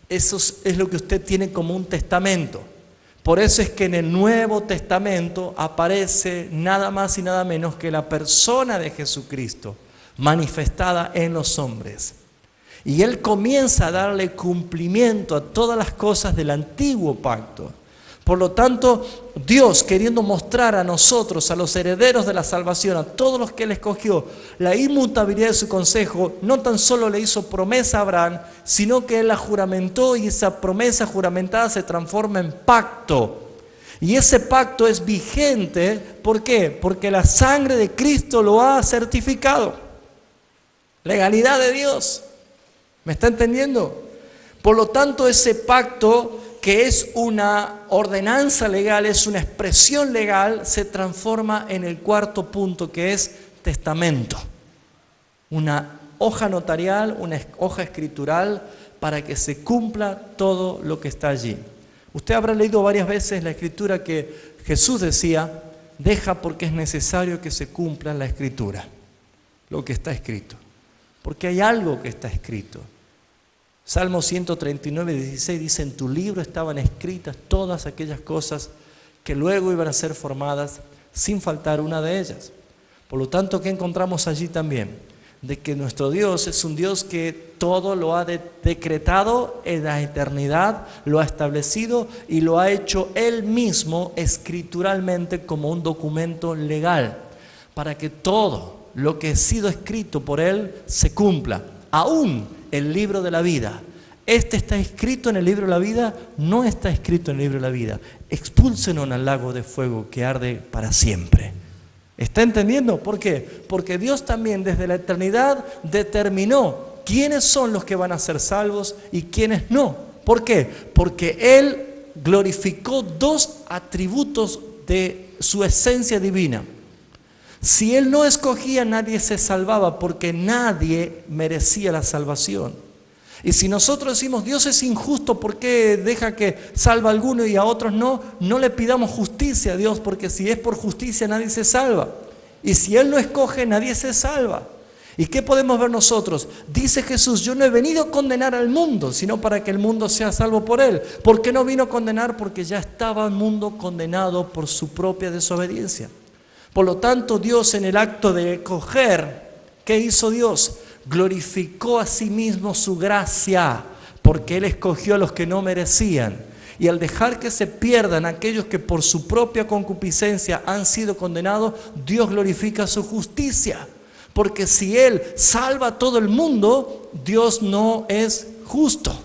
S1: Eso es lo que usted tiene como un testamento. Por eso es que en el Nuevo Testamento aparece nada más y nada menos que la persona de Jesucristo manifestada en los hombres. Y Él comienza a darle cumplimiento a todas las cosas del antiguo pacto. Por lo tanto, Dios, queriendo mostrar a nosotros, a los herederos de la salvación, a todos los que Él escogió, la inmutabilidad de su consejo, no tan solo le hizo promesa a Abraham, sino que Él la juramentó, y esa promesa juramentada se transforma en pacto. Y ese pacto es vigente, ¿por qué? Porque la sangre de Cristo lo ha certificado. Legalidad de Dios. ¿Me está entendiendo? Por lo tanto, ese pacto, que es una ordenanza legal, es una expresión legal, se transforma en el cuarto punto, que es testamento. Una hoja notarial, una hoja escritural, para que se cumpla todo lo que está allí. Usted habrá leído varias veces la escritura que Jesús decía: deja porque es necesario que se cumpla la escritura, lo que está escrito. Porque hay algo que está escrito. Salmo 139, 16 dice: en tu libro estaban escritas todas aquellas cosas que luego iban a ser formadas, sin faltar una de ellas. Por lo tanto, ¿qué encontramos allí también? De que nuestro Dios es un Dios que todo lo ha decretado en la eternidad, lo ha establecido y lo ha hecho Él mismo escrituralmente como un documento legal, para que todo lo que ha sido escrito por Él se cumpla. Aún el libro de la vida. Este está escrito en el libro de la vida, no está escrito en el libro de la vida. Expúlsenos al lago de fuego que arde para siempre. ¿Está entendiendo? ¿Por qué? Porque Dios también desde la eternidad determinó quiénes son los que van a ser salvos y quiénes no. ¿Por qué? Porque Él glorificó dos atributos de su esencia divina. Si Él no escogía, nadie se salvaba, porque nadie merecía la salvación. Y si nosotros decimos: Dios es injusto, ¿por qué deja que salva a algunos y a otros no? No le pidamos justicia a Dios, porque si es por justicia nadie se salva. Y si Él no escoge, nadie se salva. ¿Y qué podemos ver nosotros? Dice Jesús: yo no he venido a condenar al mundo, sino para que el mundo sea salvo por Él. ¿Por qué no vino a condenar? Porque ya estaba el mundo condenado por su propia desobediencia. Por lo tanto, Dios, en el acto de escoger, ¿qué hizo Dios? Glorificó a sí mismo su gracia, porque Él escogió a los que no merecían. Y al dejar que se pierdan aquellos que por su propia concupiscencia han sido condenados, Dios glorifica su justicia. Porque si Él salva a todo el mundo, Dios no es justo.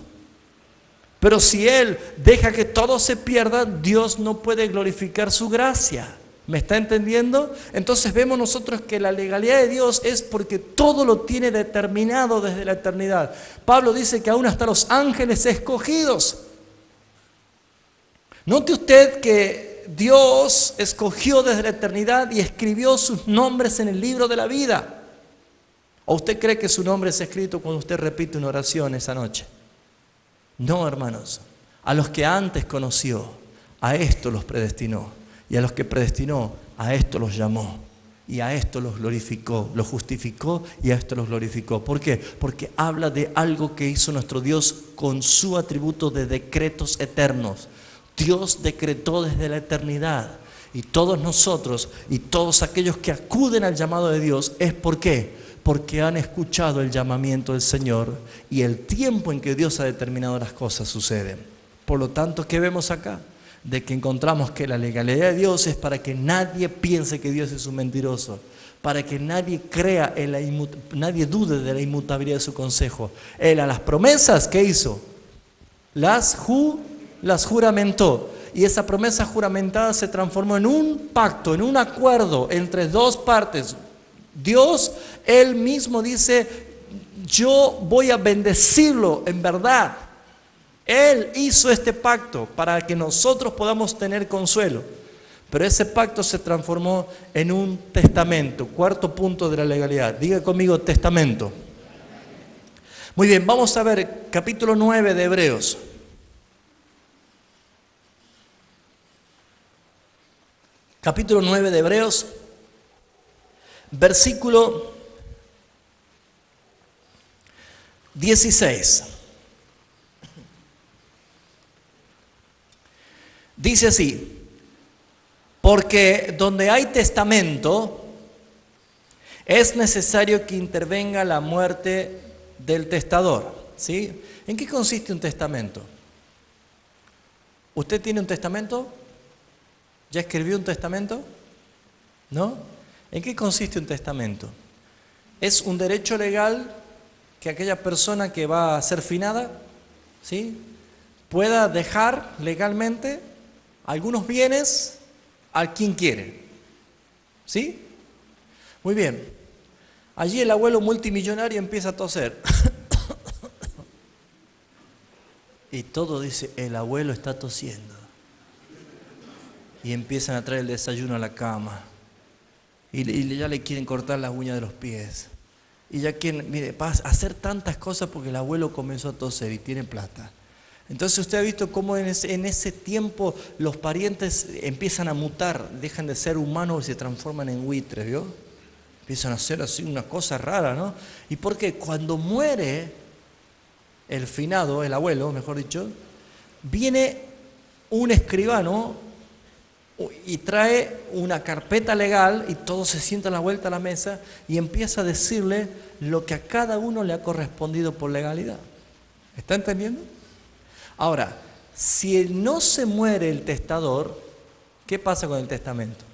S1: Pero si Él deja que todos se pierdan, Dios no puede glorificar su gracia. ¿Me está entendiendo? Entonces vemos nosotros que la legalidad de Dios es porque todo lo tiene determinado desde la eternidad. Pablo dice que aún hasta los ángeles escogidos. Note usted que Dios escogió desde la eternidad y escribió sus nombres en el libro de la vida. ¿O usted cree que su nombre es escrito cuando usted repite una oración esa noche? No, hermanos. A los que antes conoció, a esto los predestinó. Y a los que predestinó, a esto los llamó. Y a esto los glorificó, los justificó y a esto los glorificó. ¿Por qué? Porque habla de algo que hizo nuestro Dios con su atributo de decretos eternos. Dios decretó desde la eternidad. Y todos nosotros y todos aquellos que acuden al llamado de Dios, ¿es por qué? Porque han escuchado el llamamiento del Señor y el tiempo en que Dios ha determinado las cosas suceden. Por lo tanto, ¿qué vemos acá? De que encontramos que la legalidad de Dios es para que nadie piense que Dios es un mentiroso, para que nadie crea nadie dude de la inmutabilidad de su consejo. Él a las promesas, ¿qué hizo? Las juramentó. Y esa promesa juramentada se transformó en un pacto, en un acuerdo entre dos partes. Dios, Él mismo dice, yo voy a bendecirlo en verdad. Él hizo este pacto para que nosotros podamos tener consuelo. Pero ese pacto se transformó en un testamento. Cuarto punto de la legalidad. Diga conmigo, testamento. Muy bien, vamos a ver capítulo 9 de Hebreos. Capítulo 9 de Hebreos, versículo 16. Dice así: porque donde hay testamento, es necesario que intervenga la muerte del testador. ¿Sí? ¿En qué consiste un testamento? ¿Usted tiene un testamento? ¿Ya escribió un testamento? ¿No? ¿En qué consiste un testamento? Es un derecho legal que aquella persona que va a ser finada, ¿sí?, pueda dejar legalmente algunos bienes a quien quiere. ¿Sí? Muy bien. Allí el abuelo multimillonario empieza a toser. Y todo dice, el abuelo está tosiendo. Y empiezan a traer el desayuno a la cama. Y ya le quieren cortar las uñas de los pies. Y ya quieren, mire, hacer tantas cosas porque el abuelo comenzó a toser y tiene plata. Entonces usted ha visto cómo en ese tiempo los parientes empiezan a mutar, dejan de ser humanos y se transforman en buitres, ¿vio? Empiezan a hacer así una cosa rara, ¿no? Y porque cuando muere el finado, el abuelo, mejor dicho, viene un escribano y trae una carpeta legal y todos se sientan a la vuelta a la mesa y empieza a decirle lo que a cada uno le ha correspondido por legalidad. ¿Está entendiendo? Ahora, si no se muere el testador, ¿qué pasa con el testamento?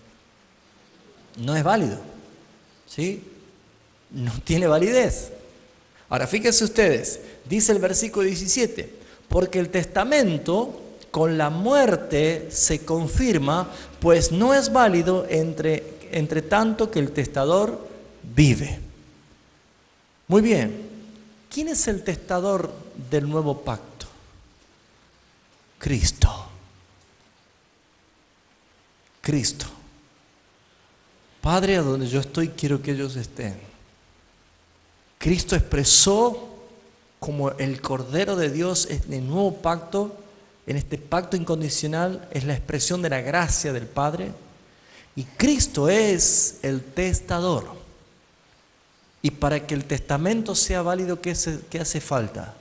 S1: No es válido, ¿sí? No tiene validez. Ahora, fíjense ustedes, dice el versículo 17, porque el testamento con la muerte se confirma, pues no es válido entre tanto que el testador vive. Muy bien, ¿quién es el testador del nuevo pacto? Cristo. Cristo. Padre, a donde yo estoy, quiero que ellos estén. Cristo expresó como el Cordero de Dios en el nuevo pacto. En este pacto incondicional es la expresión de la gracia del Padre. Y Cristo es el testador. Y para que el testamento sea válido, ¿qué hace falta?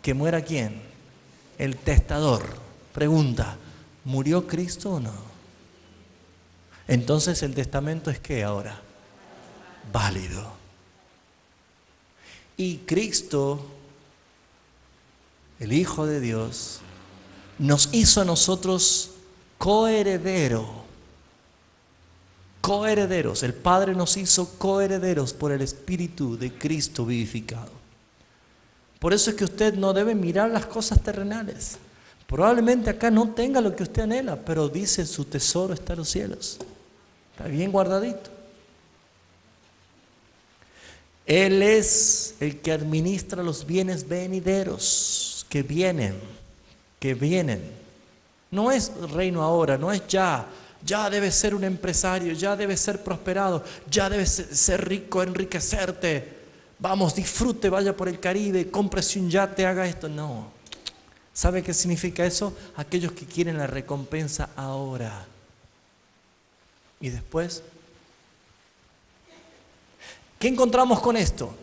S1: ¿Que muera quién? El testador. Pregunta, ¿murió Cristo o no? Entonces el testamento es ¿qué ahora? Válido. Y Cristo, el Hijo de Dios, nos hizo a nosotros coherederos. Coherederos. El Padre nos hizo coherederos por el Espíritu de Cristo vivificado. Por eso es que usted no debe mirar las cosas terrenales. Probablemente acá no tenga lo que usted anhela, pero dice su tesoro está en los cielos. Está bien guardadito. Él es el que administra los bienes venideros que vienen. No es reino ahora, no es ya. Ya debes ser un empresario, ya debes ser prosperado, ya debes ser rico, enriquecerte. Vamos, disfrute, vaya por el Caribe, cómprese un yate, haga esto. No. ¿Sabe qué significa eso? Aquellos que quieren la recompensa ahora. Y después, ¿qué encontramos con esto?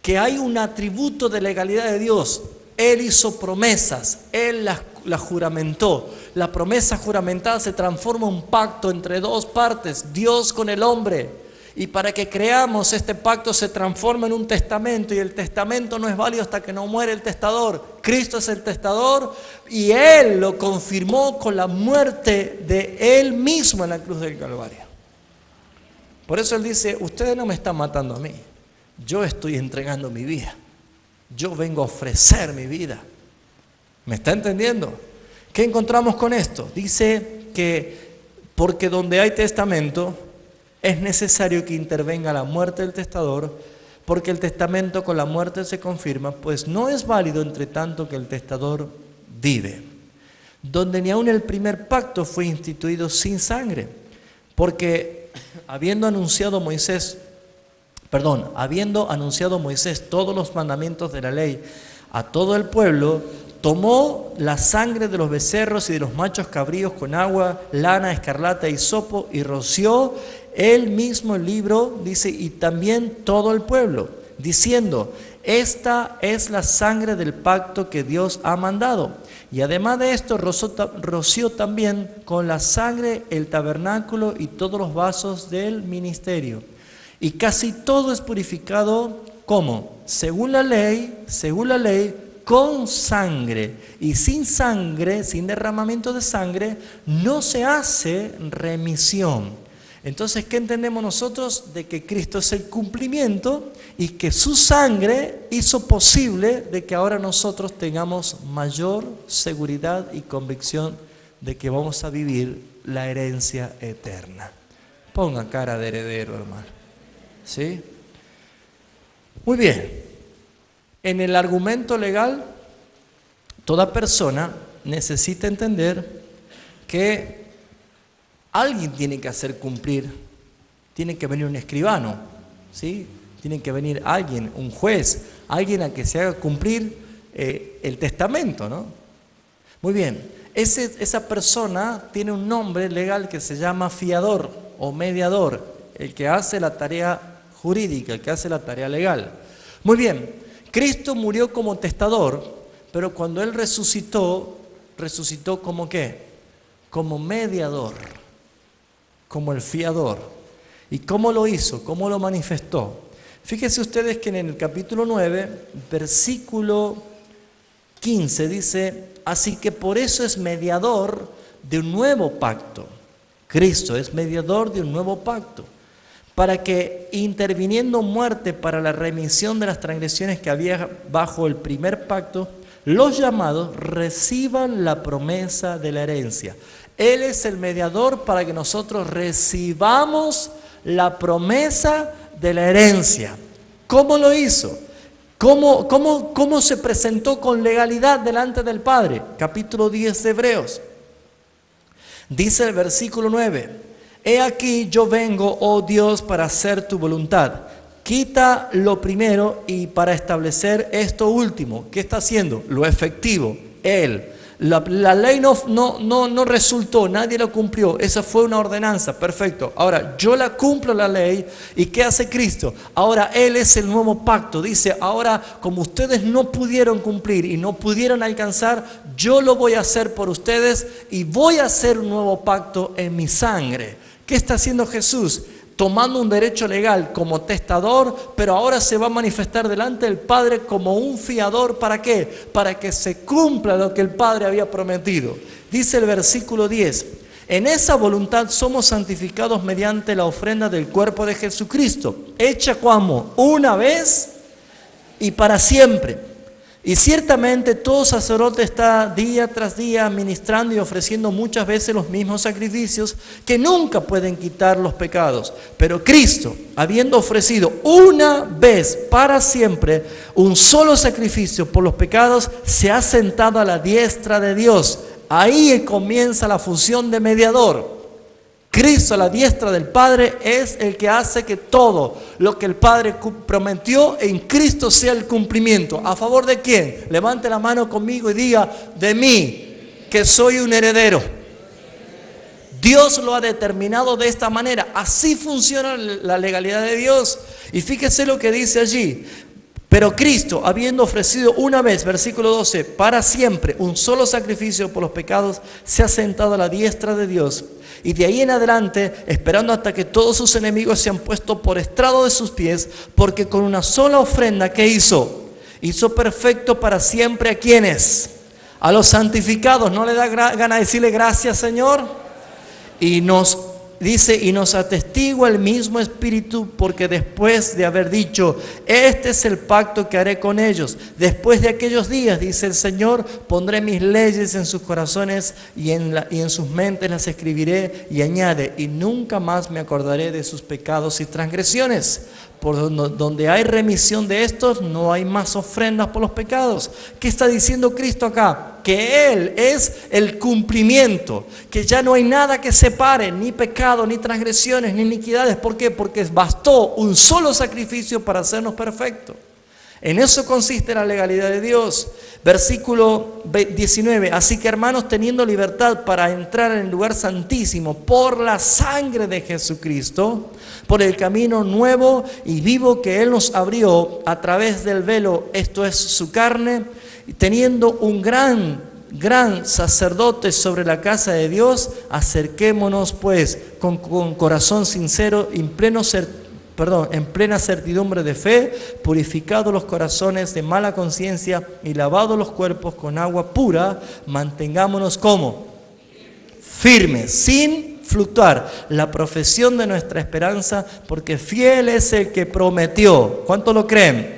S1: Que hay un atributo de legalidad de Dios. Él hizo promesas, Él las juramentó. La promesa juramentada se transforma en un pacto entre dos partes, Dios con el hombre. Y para que creamos este pacto se transforma en un testamento, y el testamento no es válido hasta que no muere el testador. Cristo es el testador y Él lo confirmó con la muerte de Él mismo en la cruz del Calvario. Por eso Él dice, ustedes no me están matando a mí, yo estoy entregando mi vida, yo vengo a ofrecer mi vida. ¿Me está entendiendo? ¿Qué encontramos con esto? Dice que porque donde hay testamento es necesario que intervenga la muerte del testador, porque el testamento con la muerte se confirma, pues no es válido entre tanto que el testador vive. Donde ni aun el primer pacto fue instituido sin sangre, porque habiendo anunciado Moisés todos los mandamientos de la ley a todo el pueblo, tomó la sangre de los becerros y de los machos cabríos con agua, lana, escarlata y hisopo y roció él mismo el libro, dice, y también todo el pueblo, diciendo, esta es la sangre del pacto que Dios ha mandado. Y además de esto, roció también con la sangre el tabernáculo y todos los vasos del ministerio. Y casi todo es purificado, ¿cómo? Según la ley, con sangre. Y sin sangre, sin derramamiento de sangre, no se hace remisión. Entonces, ¿qué entendemos nosotros? De que Cristo es el cumplimiento y que su sangre hizo posible de que ahora nosotros tengamos mayor seguridad y convicción de que vamos a vivir la herencia eterna. Ponga cara de heredero, hermano. ¿Sí? Muy bien. En el argumento legal, toda persona necesita entender que alguien tiene que hacer cumplir, tiene que venir un escribano, ¿sí? Tiene que venir alguien, un juez, alguien a que se haga cumplir el testamento, ¿no? Muy bien, esa persona tiene un nombre legal que se llama fiador o mediador, el que hace la tarea jurídica, el que hace la tarea legal. Muy bien, Cristo murió como testador, pero cuando Él resucitó como ¿qué? Como mediador, como el fiador. ¿Y cómo lo hizo? ¿Cómo lo manifestó? Fíjense ustedes que en el capítulo 9, versículo 15 dice, así que por eso es mediador de un nuevo pacto. Cristo es mediador de un nuevo pacto, para que interviniendo muerte para la remisión de las transgresiones que había bajo el primer pacto, los llamados reciban la promesa de la herencia. Él es el mediador para que nosotros recibamos la promesa de la herencia. ¿Cómo lo hizo? ¿Cómo se presentó con legalidad delante del Padre? Capítulo 10 de Hebreos. Dice el versículo 9, he aquí yo vengo, oh Dios, para hacer tu voluntad. Quita lo primero y para establecer esto último. ¿Qué está haciendo? Lo efectivo, Él. La ley no resultó, nadie lo cumplió, esa fue una ordenanza, perfecto. Ahora, yo la cumplo la ley, ¿y qué hace Cristo? Ahora Él es el nuevo pacto, dice, ahora como ustedes no pudieron cumplir y no pudieron alcanzar, yo lo voy a hacer por ustedes y voy a hacer un nuevo pacto en mi sangre. ¿Qué está haciendo Jesús? Tomando un derecho legal como testador, pero ahora se va a manifestar delante del Padre como un fiador. ¿Para qué? Para que se cumpla lo que el Padre había prometido. Dice el versículo 10, en esa voluntad somos santificados mediante la ofrenda del cuerpo de Jesucristo, hecha como una vez y para siempre. Y ciertamente todo sacerdote está día tras día ministrando y ofreciendo muchas veces los mismos sacrificios que nunca pueden quitar los pecados. Pero Cristo, habiendo ofrecido una vez para siempre un solo sacrificio por los pecados, se ha sentado a la diestra de Dios. Ahí comienza la función de mediador. Cristo a la diestra del Padre es el que hace que todo lo que el Padre prometió en Cristo sea el cumplimiento. ¿A favor de quién? Levante la mano conmigo y diga, de mí, que soy un heredero. Dios lo ha determinado de esta manera. Así funciona la legalidad de Dios. Y fíjese lo que dice allí. Pero Cristo, habiendo ofrecido una vez, versículo 12, para siempre un solo sacrificio por los pecados, se ha sentado a la diestra de Dios. Y de ahí en adelante, esperando hasta que todos sus enemigos se han puesto por estrado de sus pies, porque con una sola ofrenda, ¿qué hizo? Hizo perfecto para siempre a quienes, a los santificados. ¿No le da gana decirle gracias, Señor? Y nos dice, y nos atestigua el mismo Espíritu, porque después de haber dicho, este es el pacto que haré con ellos, después de aquellos días, dice el Señor, pondré mis leyes en sus corazones y en sus mentes las escribiré, y añade, y nunca más me acordaré de sus pecados y transgresiones. Por donde hay remisión de estos, no hay más ofrendas por los pecados. ¿Qué está diciendo Cristo acá? Que Él es el cumplimiento, que ya no hay nada que separe, ni pecado, ni transgresiones, ni iniquidades. ¿Por qué? Porque bastó un solo sacrificio para hacernos perfectos. En eso consiste la legalidad de Dios. Versículo 19. Así que, hermanos, teniendo libertad para entrar en el lugar santísimo por la sangre de Jesucristo, por el camino nuevo y vivo que Él nos abrió a través del velo, esto es su carne, teniendo un gran sacerdote sobre la casa de Dios, acerquémonos pues con corazón sincero, en plena certidumbre de fe, purificados los corazones de mala conciencia y lavados los cuerpos con agua pura, mantengámonos como firmes, sin fluctuar, la profesión de nuestra esperanza, porque fiel es el que prometió. ¿Cuánto lo creen?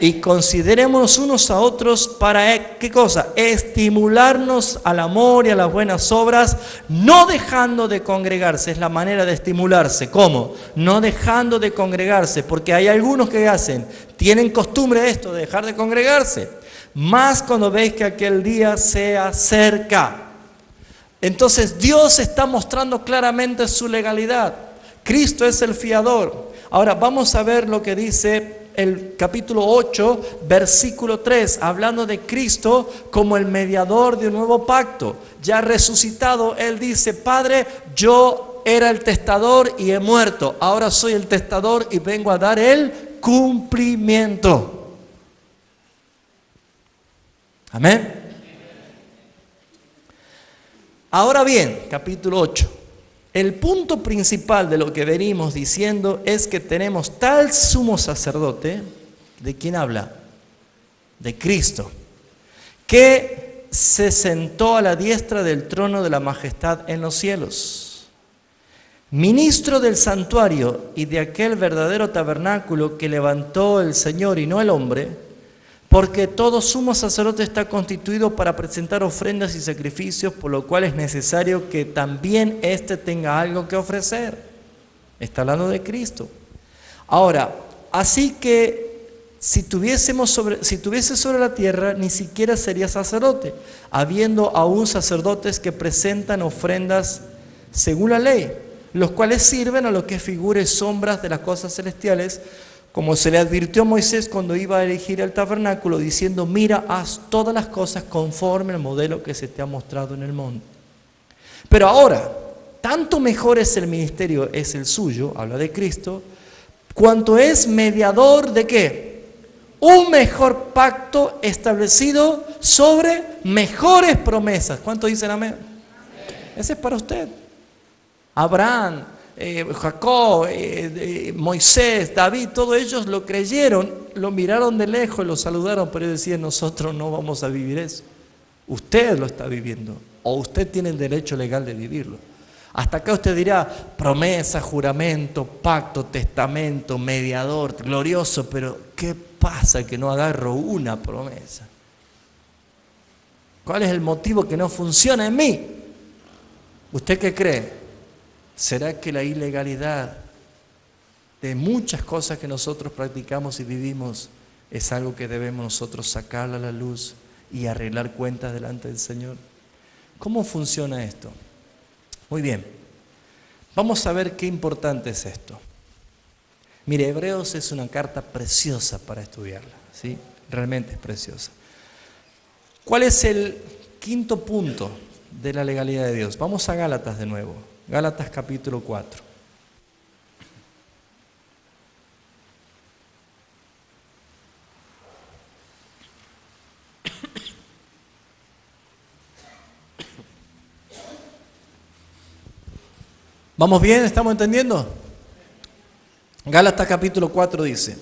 S1: Y considerémonos unos a otros para, ¿qué cosa? Estimularnos al amor y a las buenas obras, no dejando de congregarse. Es la manera de estimularse. ¿Cómo? No dejando de congregarse, porque hay algunos que hacen, tienen costumbre de esto, de dejar de congregarse. Más cuando veis que aquel día se acerca. Entonces Dios está mostrando claramente su legalidad. Cristo es el fiador. Ahora vamos a ver lo que dice el capítulo 8, versículo 3, hablando de Cristo como el mediador de un nuevo pacto. Ya resucitado, Él dice, Padre, yo era el testador y he muerto. Ahora soy el testador y vengo a dar el cumplimiento. Amén. Ahora bien, capítulo 8. El punto principal de lo que venimos diciendo es que tenemos tal sumo sacerdote, ¿de quién habla? De Cristo, que se sentó a la diestra del trono de la majestad en los cielos, ministro del santuario y de aquel verdadero tabernáculo que levantó el Señor y no el hombre, porque todo sumo sacerdote está constituido para presentar ofrendas y sacrificios, por lo cual es necesario que también éste tenga algo que ofrecer. Está hablando de Cristo. Ahora, así que si tuviese sobre la tierra, ni siquiera sería sacerdote, habiendo aún sacerdotes que presentan ofrendas según la ley, los cuales sirven a lo que es figura y sombras de las cosas celestiales, como se le advirtió a Moisés cuando iba a erigir el tabernáculo, diciendo, mira, haz todas las cosas conforme al modelo que se te ha mostrado en el monte. Pero ahora, tanto mejor es el ministerio, es el suyo, habla de Cristo, cuanto es mediador de ¿qué? Un mejor pacto establecido sobre mejores promesas. ¿Cuánto dicen amén? Ese es para usted. Abraham, Jacob, Moisés, David, todos ellos lo creyeron, lo miraron de lejos, lo saludaron, pero decían, nosotros no vamos a vivir eso. Usted lo está viviendo, o usted tiene el derecho legal de vivirlo. Hasta acá usted dirá, promesa, juramento, pacto, testamento, mediador, glorioso, pero ¿qué pasa que no agarro una promesa? ¿Cuál es el motivo que no funciona en mí? ¿Usted qué cree? ¿Será que la ilegalidad de muchas cosas que nosotros practicamos y vivimos es algo que debemos nosotros sacar a la luz y arreglar cuentas delante del Señor? ¿Cómo funciona esto? Muy bien, vamos a ver qué importante es esto. Mire, Hebreos es una carta preciosa para estudiarla, ¿sí? Realmente es preciosa. ¿Cuál es el quinto punto de la legalidad de Dios? Vamos a Gálatas de nuevo. Gálatas capítulo 4. ¿Vamos bien? ¿Estamos entendiendo? Gálatas capítulo 4 dice,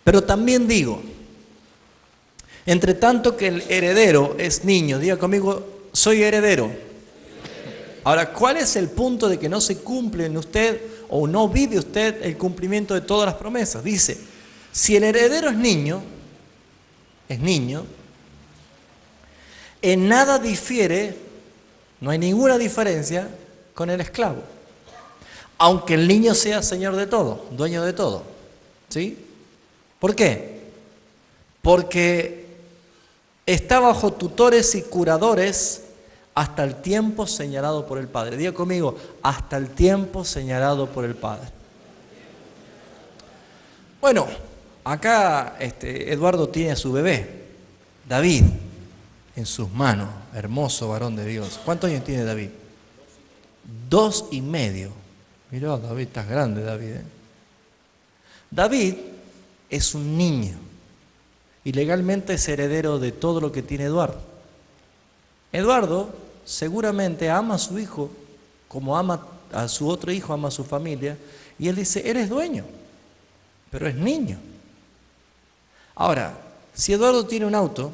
S1: pero también digo, entre tanto que el heredero es niño, diga conmigo, soy heredero. Ahora, ¿cuál es el punto de que no se cumple en usted o no vive usted el cumplimiento de todas las promesas? Dice, si el heredero es niño, en nada difiere, no hay ninguna diferencia con el esclavo. Aunque el niño sea señor de todo, dueño de todo. ¿Sí? ¿Por qué? Porque está bajo tutores y curadores hasta el tiempo señalado por el Padre. Diga conmigo, hasta el tiempo señalado por el Padre. Bueno, acá Eduardo tiene a su bebé, David, en sus manos, hermoso varón de Dios. ¿Cuántos años tiene David? 2 y medio. Mirá, David, estás grande, David. David es un niño y legalmente es heredero de todo lo que tiene Eduardo. Eduardo seguramente ama a su hijo como ama a su otro hijo, ama a su familia, y él dice, eres dueño, pero es niño. Ahora, si Eduardo tiene un auto,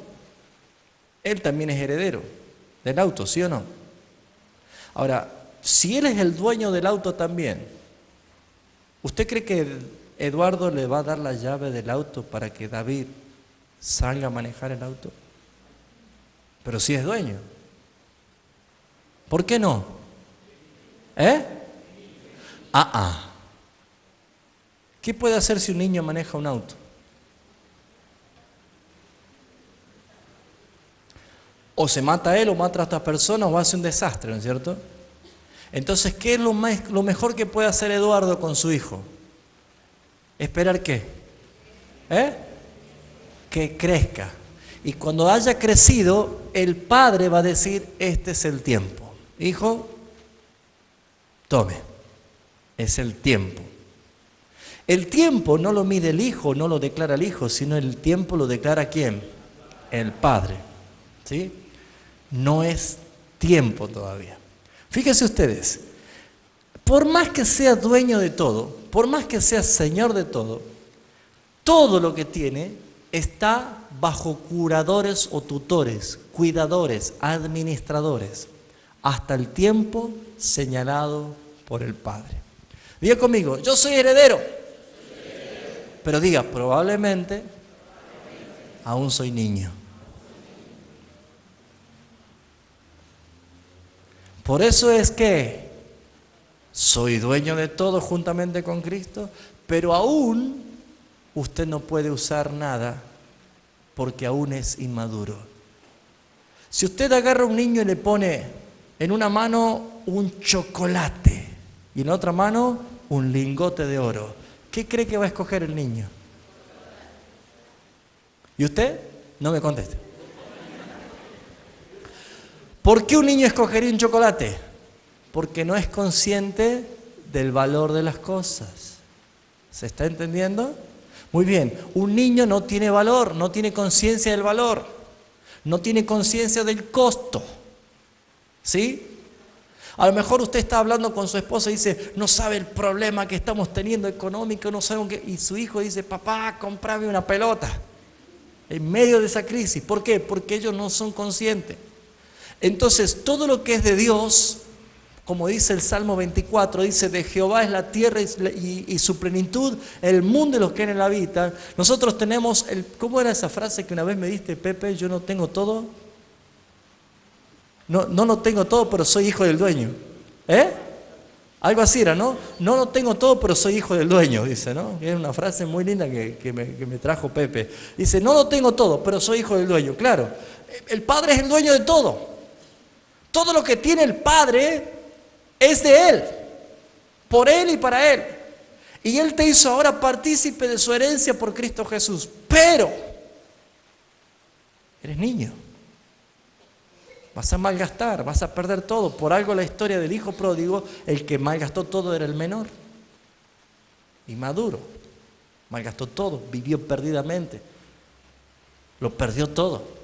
S1: él también es heredero del auto, ¿sí o no? Ahora, si él es el dueño del auto también, ¿usted cree que Eduardo le va a dar la llave del auto para que David salga a manejar el auto? Pero si es dueño. ¿Por qué no? ¿Qué puede hacer si un niño maneja un auto? O se mata a él, o mata a otras personas, o hace un desastre, ¿no es cierto? Entonces, ¿qué es lo mejor que puede hacer Eduardo con su hijo? ¿Esperar qué? Que crezca. Y cuando haya crecido, el padre va a decir, este es el tiempo. Hijo, tome, es el tiempo. El tiempo no lo mide el hijo, no lo declara el hijo, sino el tiempo lo declara ¿quién? El padre. ¿Sí? No es tiempo todavía. Fíjense ustedes, por más que sea dueño de todo, por más que sea señor de todo, todo lo que tiene está bajo curadores o tutores, cuidadores, administradores, hasta el tiempo señalado por el Padre. Diga conmigo, yo soy heredero, pero diga, probablemente aún soy niño. Por eso es que soy dueño de todo juntamente con Cristo, pero aún usted no puede usar nada porque aún es inmaduro. Si usted agarra a un niño y le pone en una mano un chocolate y en otra mano un lingote de oro, ¿qué cree que va a escoger el niño? ¿Y usted? No me conteste. ¿Por qué un niño escogería un chocolate? Porque no es consciente del valor de las cosas. ¿Se está entendiendo? Muy bien, un niño no tiene valor, no tiene conciencia del valor, no tiene conciencia del costo. ¿Sí? A lo mejor usted está hablando con su esposa y dice, no sabe el problema que estamos teniendo económico, no sabe qué. Y su hijo dice, papá, cómprame una pelota. En medio de esa crisis. ¿Por qué? Porque ellos no son conscientes. Entonces, todo lo que es de Dios, como dice el Salmo 24, dice, de Jehová es la tierra y su plenitud, el mundo y los que en él habitan. Nosotros tenemos, ¿cómo era esa frase que una vez me diste, Pepe? Yo no tengo todo. No lo tengo todo, pero soy hijo del dueño. Algo así era, ¿no? No lo tengo todo, pero soy hijo del dueño, dice, ¿no? Es una frase muy linda que me trajo Pepe. Dice, no lo tengo todo, pero soy hijo del dueño. Claro, el Padre es el dueño de todo. Todo lo que tiene el Padre es de Él, por Él y para Él. Y Él te hizo ahora partícipe de su herencia por Cristo Jesús. Pero eres niño. Vas a malgastar, vas a perder todo. Por algo la historia del hijo pródigo, el que malgastó todo era el menor. Inmaduro. Malgastó todo, vivió perdidamente. Lo perdió todo.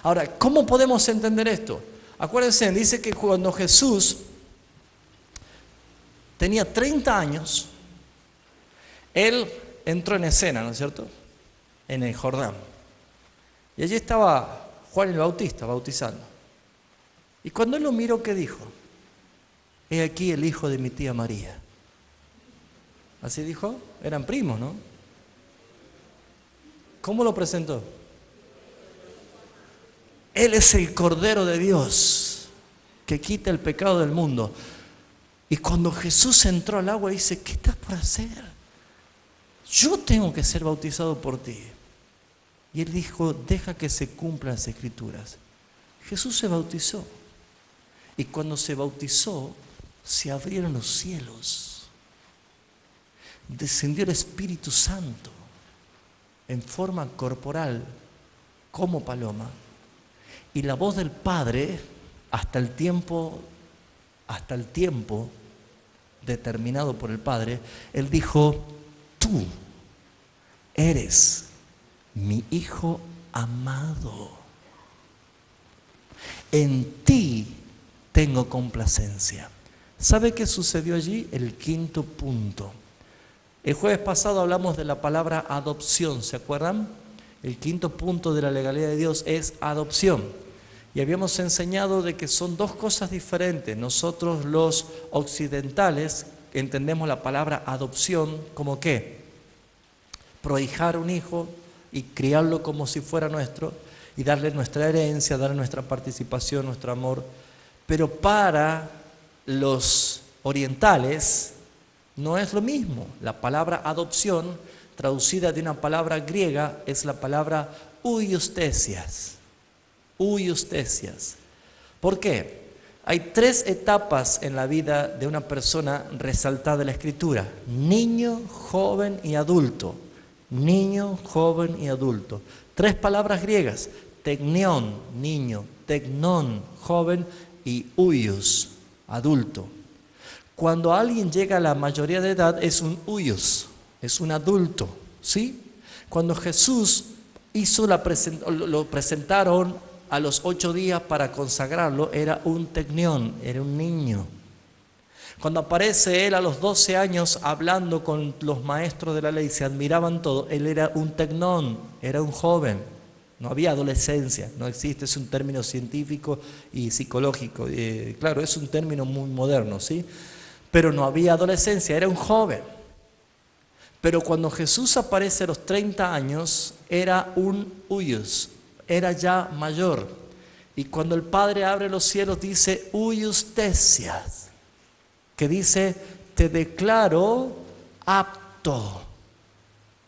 S1: Ahora, ¿cómo podemos entender esto? Acuérdense, dice que cuando Jesús tenía 30 años, Él entró en escena, ¿no es cierto? En el Jordán. Y allí estaba Juan el Bautista bautizando. Y cuando él lo miró, ¿qué dijo? He aquí el hijo de mi tía María. ¿Así dijo? Eran primos, ¿no? ¿Cómo lo presentó? Él es el Cordero de Dios que quita el pecado del mundo. Y cuando Jesús entró al agua, dice, ¿qué estás por hacer? Yo tengo que ser bautizado por ti. Y él dijo, deja que se cumplan las Escrituras. Jesús se bautizó. Y cuando se bautizó, se abrieron los cielos. Descendió el Espíritu Santo en forma corporal, como paloma. Y la voz del Padre, hasta el tiempo determinado por el Padre, Él dijo, tú eres mi Hijo amado. En ti tengo complacencia. ¿Sabe qué sucedió allí? El quinto punto. El jueves pasado hablamos de la palabra adopción, ¿se acuerdan? El quinto punto de la legalidad de Dios es adopción. Y habíamos enseñado de que son dos cosas diferentes. Nosotros los occidentales entendemos la palabra adopción como ¿qué? Prohijar un hijo y criarlo como si fuera nuestro y darle nuestra herencia, darle nuestra participación, nuestro amor. Pero para los orientales no es lo mismo. La palabra adopción, traducida de una palabra griega, es la palabra huiostesias. Huiostesias. ¿Por qué? Hay tres etapas en la vida de una persona resaltada en la Escritura: niño, joven y adulto. Niño, joven y adulto. Tres palabras griegas: teknion, niño; teknon, joven; y huios, adulto. Cuando alguien llega a la mayoría de edad es un huios, es un adulto, ¿sí? Cuando Jesús lo presentaron a los 8 días para consagrarlo, era un teknion, era un niño. Cuando aparece él a los 12 años hablando con los maestros de la ley, se admiraban todos, él era un teknon, era un joven. No había adolescencia, no existe, es un término científico y psicológico. Claro, es un término muy moderno, ¿sí? Pero no había adolescencia, era un joven. Pero cuando Jesús aparece a los 30 años, era un huios, era ya mayor. Y cuando el Padre abre los cielos, dice huiostesias, que dice, te declaro apto.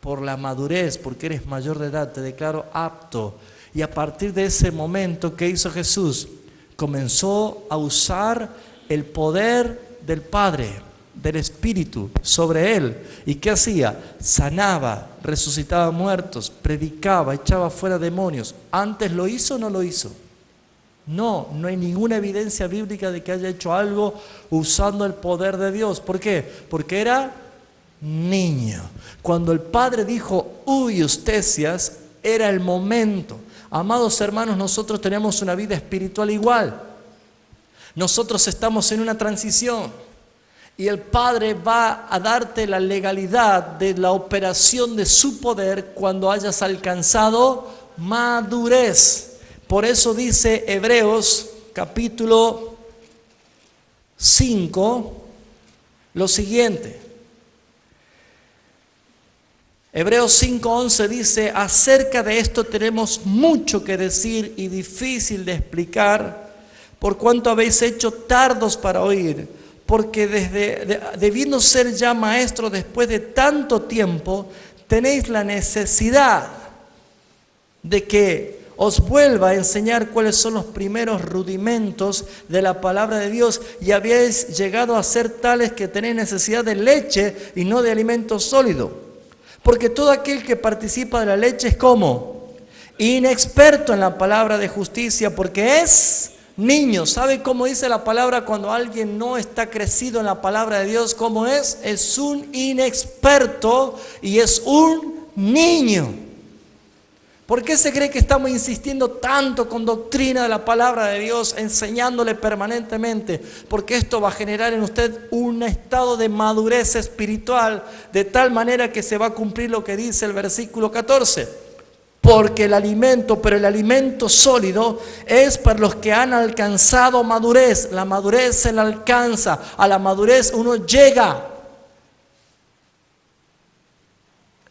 S1: Por la madurez, porque eres mayor de edad, te declaro apto. Y a partir de ese momento, ¿qué hizo Jesús? Comenzó a usar el poder del Padre, del Espíritu, sobre él. ¿Y qué hacía? Sanaba, resucitaba muertos, predicaba, echaba fuera demonios. ¿Antes lo hizo o no lo hizo? No hay ninguna evidencia bíblica de que haya hecho algo usando el poder de Dios. ¿Por qué? Porque era niño. Cuando el Padre dijo huiostesias, era el momento. Amados hermanos, nosotros tenemos una vida espiritual igual. Nosotros estamos en una transición y el Padre va a darte la legalidad de la operación de su poder cuando hayas alcanzado madurez. Por eso dice Hebreos capítulo 5 lo siguiente. Hebreos 5:11 dice, acerca de esto tenemos mucho que decir y difícil de explicar, por cuanto habéis hecho tardos para oír, porque debiendo ser ya maestros después de tanto tiempo, tenéis la necesidad de que os vuelva a enseñar cuáles son los primeros rudimentos de la palabra de Dios, y habéis llegado a ser tales que tenéis necesidad de leche y no de alimento sólido. Porque todo aquel que participa de la leche es como inexperto en la palabra de justicia, porque es niño. ¿Sabe cómo dice la palabra cuando alguien no está crecido en la palabra de Dios? ¿Cómo es? Es un inexperto y es un niño. ¿Por qué se cree que estamos insistiendo tanto con doctrina de la palabra de Dios, enseñándole permanentemente? Porque esto va a generar en usted un estado de madurez espiritual, de tal manera que se va a cumplir lo que dice el versículo 14. Porque el alimento sólido es para los que han alcanzado madurez. La madurez se la alcanza, a la madurez uno llega.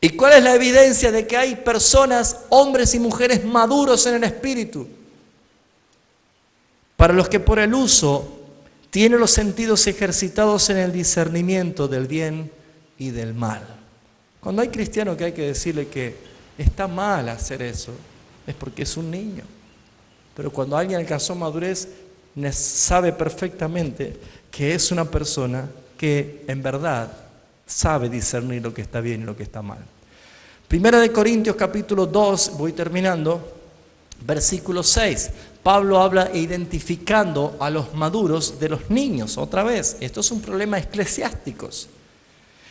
S1: ¿Y cuál es la evidencia de que hay personas, hombres y mujeres maduros en el espíritu? Para los que por el uso tienen los sentidos ejercitados en el discernimiento del bien y del mal. Cuando hay cristianos que hay que decirle que está mal hacer eso, es porque es un niño. Pero cuando alguien alcanzó madurez, sabe perfectamente que es una persona que en verdad sabe discernir lo que está bien y lo que está mal. Primera de Corintios capítulo 2, voy terminando, versículo 6. Pablo habla identificando a los maduros de los niños, otra vez. Esto es un problema eclesiástico.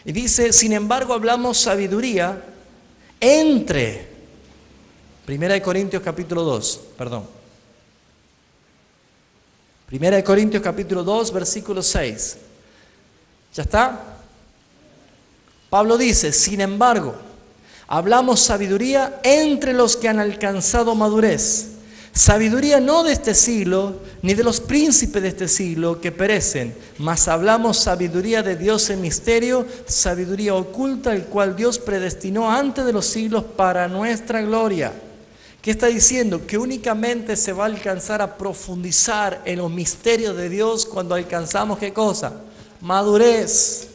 S1: Y dice, sin embargo, hablamos sabiduría entre, Primera de Corintios capítulo 2, Primera de Corintios capítulo 2, versículo 6. ¿Ya está? Pablo dice, sin embargo, hablamos sabiduría entre los que han alcanzado madurez. Sabiduría no de este siglo, ni de los príncipes de este siglo que perecen, mas hablamos sabiduría de Dios en misterio, sabiduría oculta, el cual Dios predestinó antes de los siglos para nuestra gloria. ¿Qué está diciendo? Que únicamente se va a alcanzar a profundizar en los misterios de Dios cuando alcanzamos, ¿qué cosa? Madurez,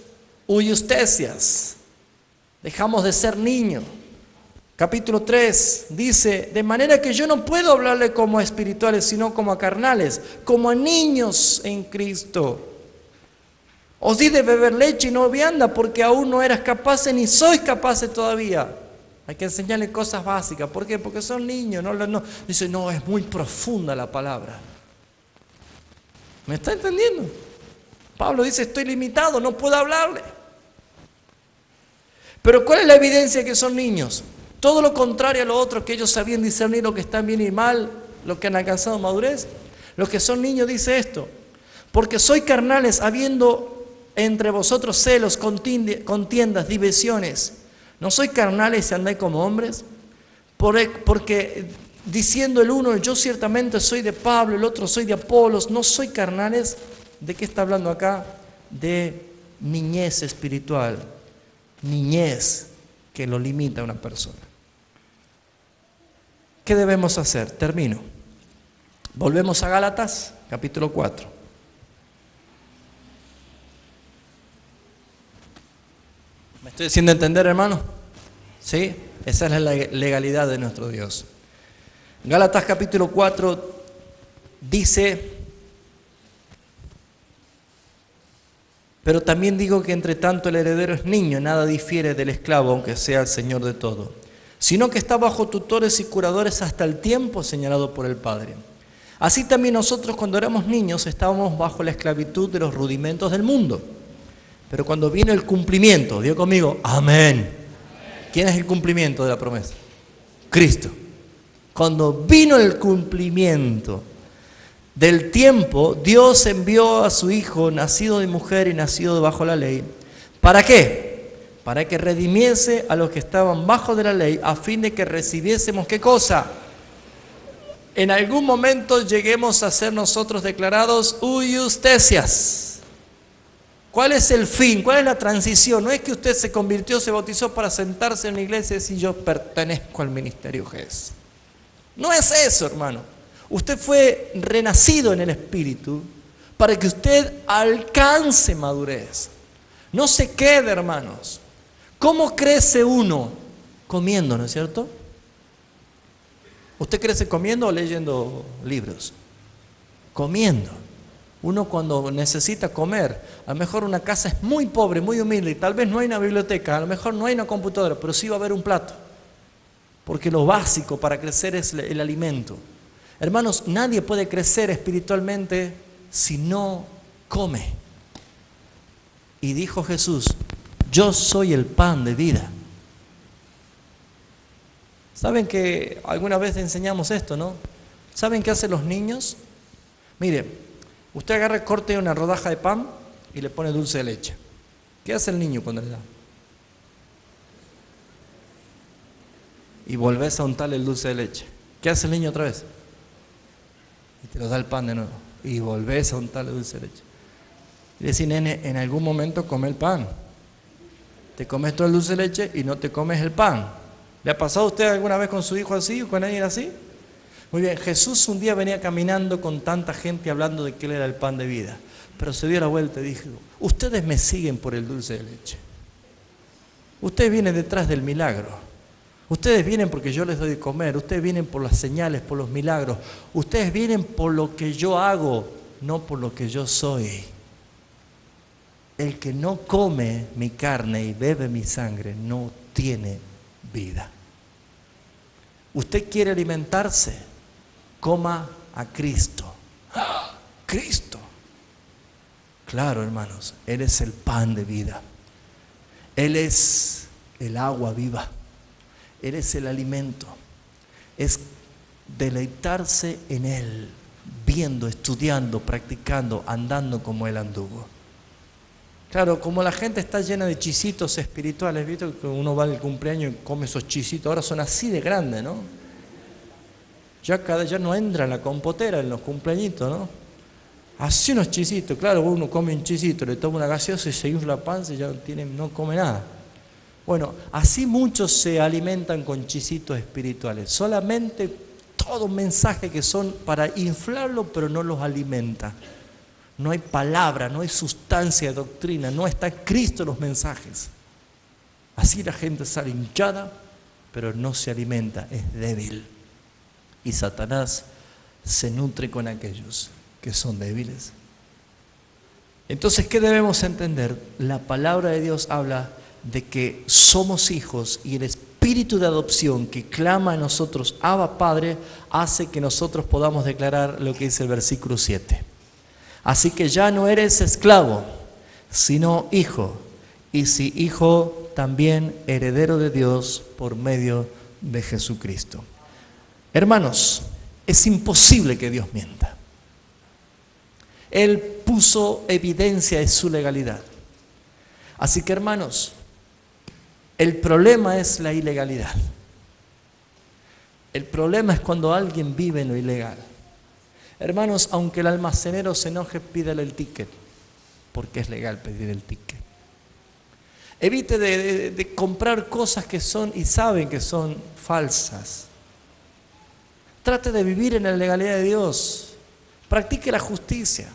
S1: huyustecias, dejamos de ser niños. Capítulo 3 dice, de manera que yo no puedo hablarle como a espirituales, sino como a carnales, como a niños en Cristo. Os di de beber leche y no vianda, porque aún no eras capaces ni sois capaces todavía. Hay que enseñarles cosas básicas. ¿Por qué? Porque son niños. Dice, no, es muy profunda la palabra. ¿Me está entendiendo? Pablo dice, estoy limitado, no puedo hablarle. Pero ¿cuál es la evidencia de que son niños? Todo lo contrario a lo otro, que ellos sabían discernir lo que está bien y mal, lo que han alcanzado madurez. Los que son niños dice esto, porque sois carnales, habiendo entre vosotros celos, contiendas, divisiones. ¿No sois carnales y andáis como hombres? Porque diciendo el uno, yo ciertamente soy de Pablo, el otro soy de Apolos, ¿no soy carnales? ¿De qué está hablando acá? De niñez espiritual, niñez que lo limita a una persona. ¿Qué debemos hacer? Termino. Volvemos a Gálatas, capítulo 4. ¿Me estoy haciendo entender, hermano? ¿Sí? Esa es la legalidad de nuestro Dios. Gálatas, capítulo 4, dice, pero también digo que entre tanto el heredero es niño, nada difiere del esclavo, aunque sea el Señor de todo, sino que está bajo tutores y curadores hasta el tiempo señalado por el Padre. Así también nosotros cuando éramos niños estábamos bajo la esclavitud de los rudimentos del mundo. Pero cuando vino el cumplimiento, digo conmigo, amén. ¿Quién es el cumplimiento de la promesa? Cristo. Cuando vino el cumplimiento del tiempo, Dios envió a su Hijo, nacido de mujer y nacido bajo la ley. ¿Para qué? Para que redimiese a los que estaban bajo de la ley, a fin de que recibiésemos, ¿qué cosa? En algún momento lleguemos a ser nosotros declarados huyustecias. ¿Cuál es el fin? ¿Cuál es la transición? No es que usted se convirtió, se bautizó para sentarse en la iglesia y decir yo pertenezco al ministerio GES. No es eso, hermano. Usted fue renacido en el Espíritu para que usted alcance madurez. No se quede, hermanos. ¿Cómo crece uno? Comiendo, ¿no es cierto? ¿Usted crece comiendo o leyendo libros? Comiendo. Uno cuando necesita comer, a lo mejor una casa es muy pobre, muy humilde, y tal vez no hay una biblioteca, a lo mejor no hay una computadora, pero sí va a haber un plato. Porque lo básico para crecer es el alimento. Hermanos, nadie puede crecer espiritualmente si no come. Y dijo Jesús, yo soy el pan de vida. ¿Saben que alguna vez enseñamos esto, no? ¿Saben qué hacen los niños? Mire, usted agarra, corte una rodaja de pan y le pone dulce de leche. ¿Qué hace el niño cuando le da? y volvés a untarle el dulce de leche. ¿Qué hace el niño otra vez? Y te lo da el pan de nuevo. Y volvés a untarle el dulce de leche. Y decís, nene, en algún momento come el pan. Te comes todo el dulce de leche y no te comes el pan. ¿Le ha pasado a usted alguna vez con su hijo así o con alguien así? Muy bien, Jesús un día venía caminando con tanta gente hablando de que Él era el pan de vida. Pero se dio la vuelta y dijo, ustedes me siguen por el dulce de leche. Ustedes vienen detrás del milagro. Ustedes vienen porque yo les doy de comer. Ustedes vienen por las señales, por los milagros. Ustedes vienen por lo que yo hago, no por lo que yo soy. El que no come mi carne y bebe mi sangre no tiene vida. Usted quiere alimentarse, coma a Cristo. ¡Ah! Cristo. Claro, hermanos, Él es el pan de vida. Él es el agua viva. Él es el alimento. Es deleitarse en Él, viendo, estudiando, practicando, andando como Él anduvo. Claro, como la gente está llena de chisitos espirituales, ¿viste? Que uno va al cumpleaños y come esos chisitos, ahora son así de grandes, ¿no? Ya no entra en la compotera en los cumpleañitos, ¿no? Así unos chisitos, claro, uno come un chisito, le toma una gaseosa y se infla la panza y ya no come nada. Bueno, así muchos se alimentan con chisitos espirituales, solamente todos mensajes que son para inflarlo, pero no los alimenta. No hay palabra, no hay sustancia de doctrina, no está Cristo en los mensajes. Así la gente sale hinchada, pero no se alimenta, es débil. Y Satanás se nutre con aquellos que son débiles. Entonces, ¿qué debemos entender? La palabra de Dios habla de que somos hijos y el espíritu de adopción que clama en nosotros, Abba Padre, hace que nosotros podamos declarar lo que dice el versículo 7. Así que ya no eres esclavo, sino hijo, y si hijo, también heredero de Dios por medio de Jesucristo. Hermanos, es imposible que Dios mienta. Él puso evidencia de su legalidad. Así que, hermanos, el problema es la ilegalidad. El problema es cuando alguien vive en lo ilegal. Hermanos, aunque el almacenero se enoje, pídele el ticket, porque es legal pedir el ticket. Evite de comprar cosas que son y saben que son falsas. Trate de vivir en la legalidad de Dios. Practique la justicia.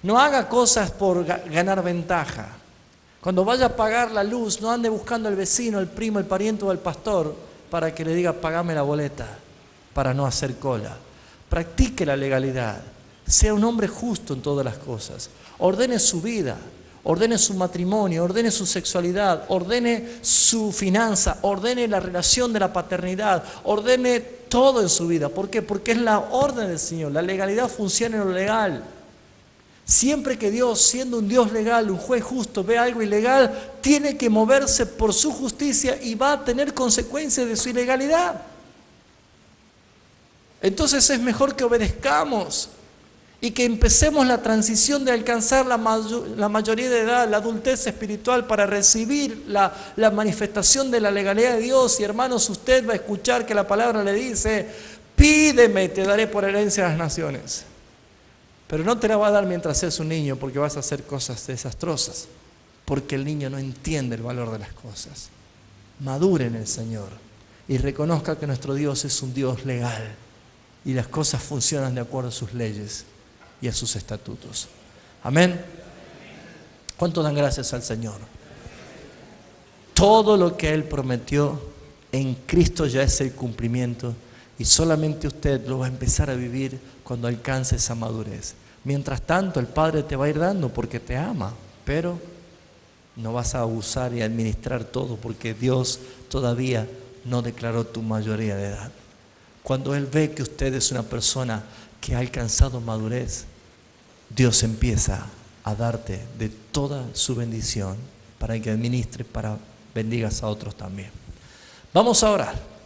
S1: No haga cosas por ganar ventaja. Cuando vaya a pagar la luz, no ande buscando al vecino, el primo, el pariente o el pastor para que le diga, pagame la boleta, para no hacer cola. Practique la legalidad. Sea un hombre justo en todas las cosas. Ordene su vida, ordene su matrimonio, ordene su sexualidad, ordene su finanza, ordene la relación de la paternidad, ordene todo en su vida. ¿Por qué? Porque es la orden del Señor. La legalidad funciona en lo legal. Siempre que Dios, siendo un Dios legal, un juez justo, ve algo ilegal, tiene que moverse por su justicia y va a tener consecuencias de su ilegalidad. Entonces es mejor que obedezcamos y que empecemos la transición de alcanzar la mayoría de edad, la adultez espiritual, para recibir la manifestación de la legalidad de Dios. Y hermanos, usted va a escuchar que la palabra le dice, pídeme y te daré por herencia a las naciones. Pero no te la va a dar mientras seas un niño, porque vas a hacer cosas desastrosas, porque el niño no entiende el valor de las cosas. Madure en el Señor y reconozca que nuestro Dios es un Dios legal y las cosas funcionan de acuerdo a sus leyes y a sus estatutos. Amén. ¿Cuánto dan gracias al Señor? Todo lo que Él prometió en Cristo ya es el cumplimiento, y solamente usted lo va a empezar a vivir cuando alcance esa madurez. Mientras tanto, el Padre te va a ir dando porque te ama, pero no vas a abusar y administrar todo porque Dios todavía no declaró tu mayoría de edad. Cuando Él ve que usted es una persona que ha alcanzado madurez, Dios empieza a darte de toda su bendición para que administres, para bendigas a otros también. Vamos a orar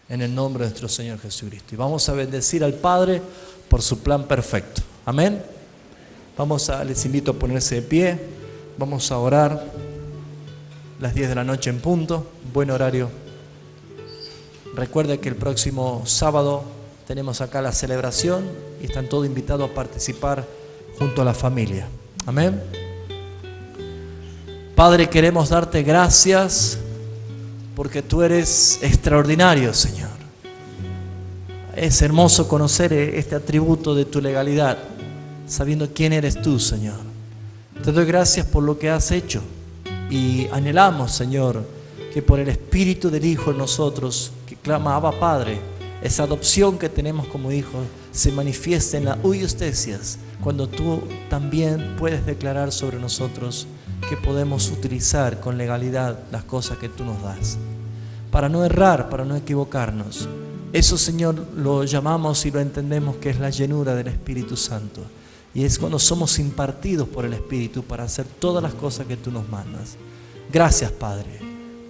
S1: en el nombre de nuestro Señor Jesucristo y vamos a bendecir al Padre por su plan perfecto. Amén. Les invito a ponerse de pie. Vamos a orar. Las 10 de la noche en punto. Buen horario. Recuerde que el próximo sábado tenemos acá la celebración y están todos invitados a participar junto a la familia. Amén. Padre, queremos darte gracias porque tú eres extraordinario, Señor. Es hermoso conocer este atributo de tu legalidad, sabiendo quién eres tú, Señor. Te doy gracias por lo que has hecho y anhelamos, Señor, que por el Espíritu del Hijo en nosotros, que clama Abba Padre, esa adopción que tenemos como hijos, se manifieste en las huiostesias, cuando tú también puedes declarar sobre nosotros que podemos utilizar con legalidad las cosas que tú nos das, para no errar, para no equivocarnos. Eso, Señor, lo llamamos y lo entendemos que es la llenura del Espíritu Santo. Y es cuando somos impartidos por el Espíritu para hacer todas las cosas que tú nos mandas. Gracias, Padre.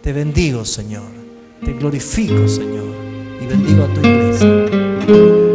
S1: Te bendigo, Señor. Te glorifico, Señor. Y bendigo a tu iglesia.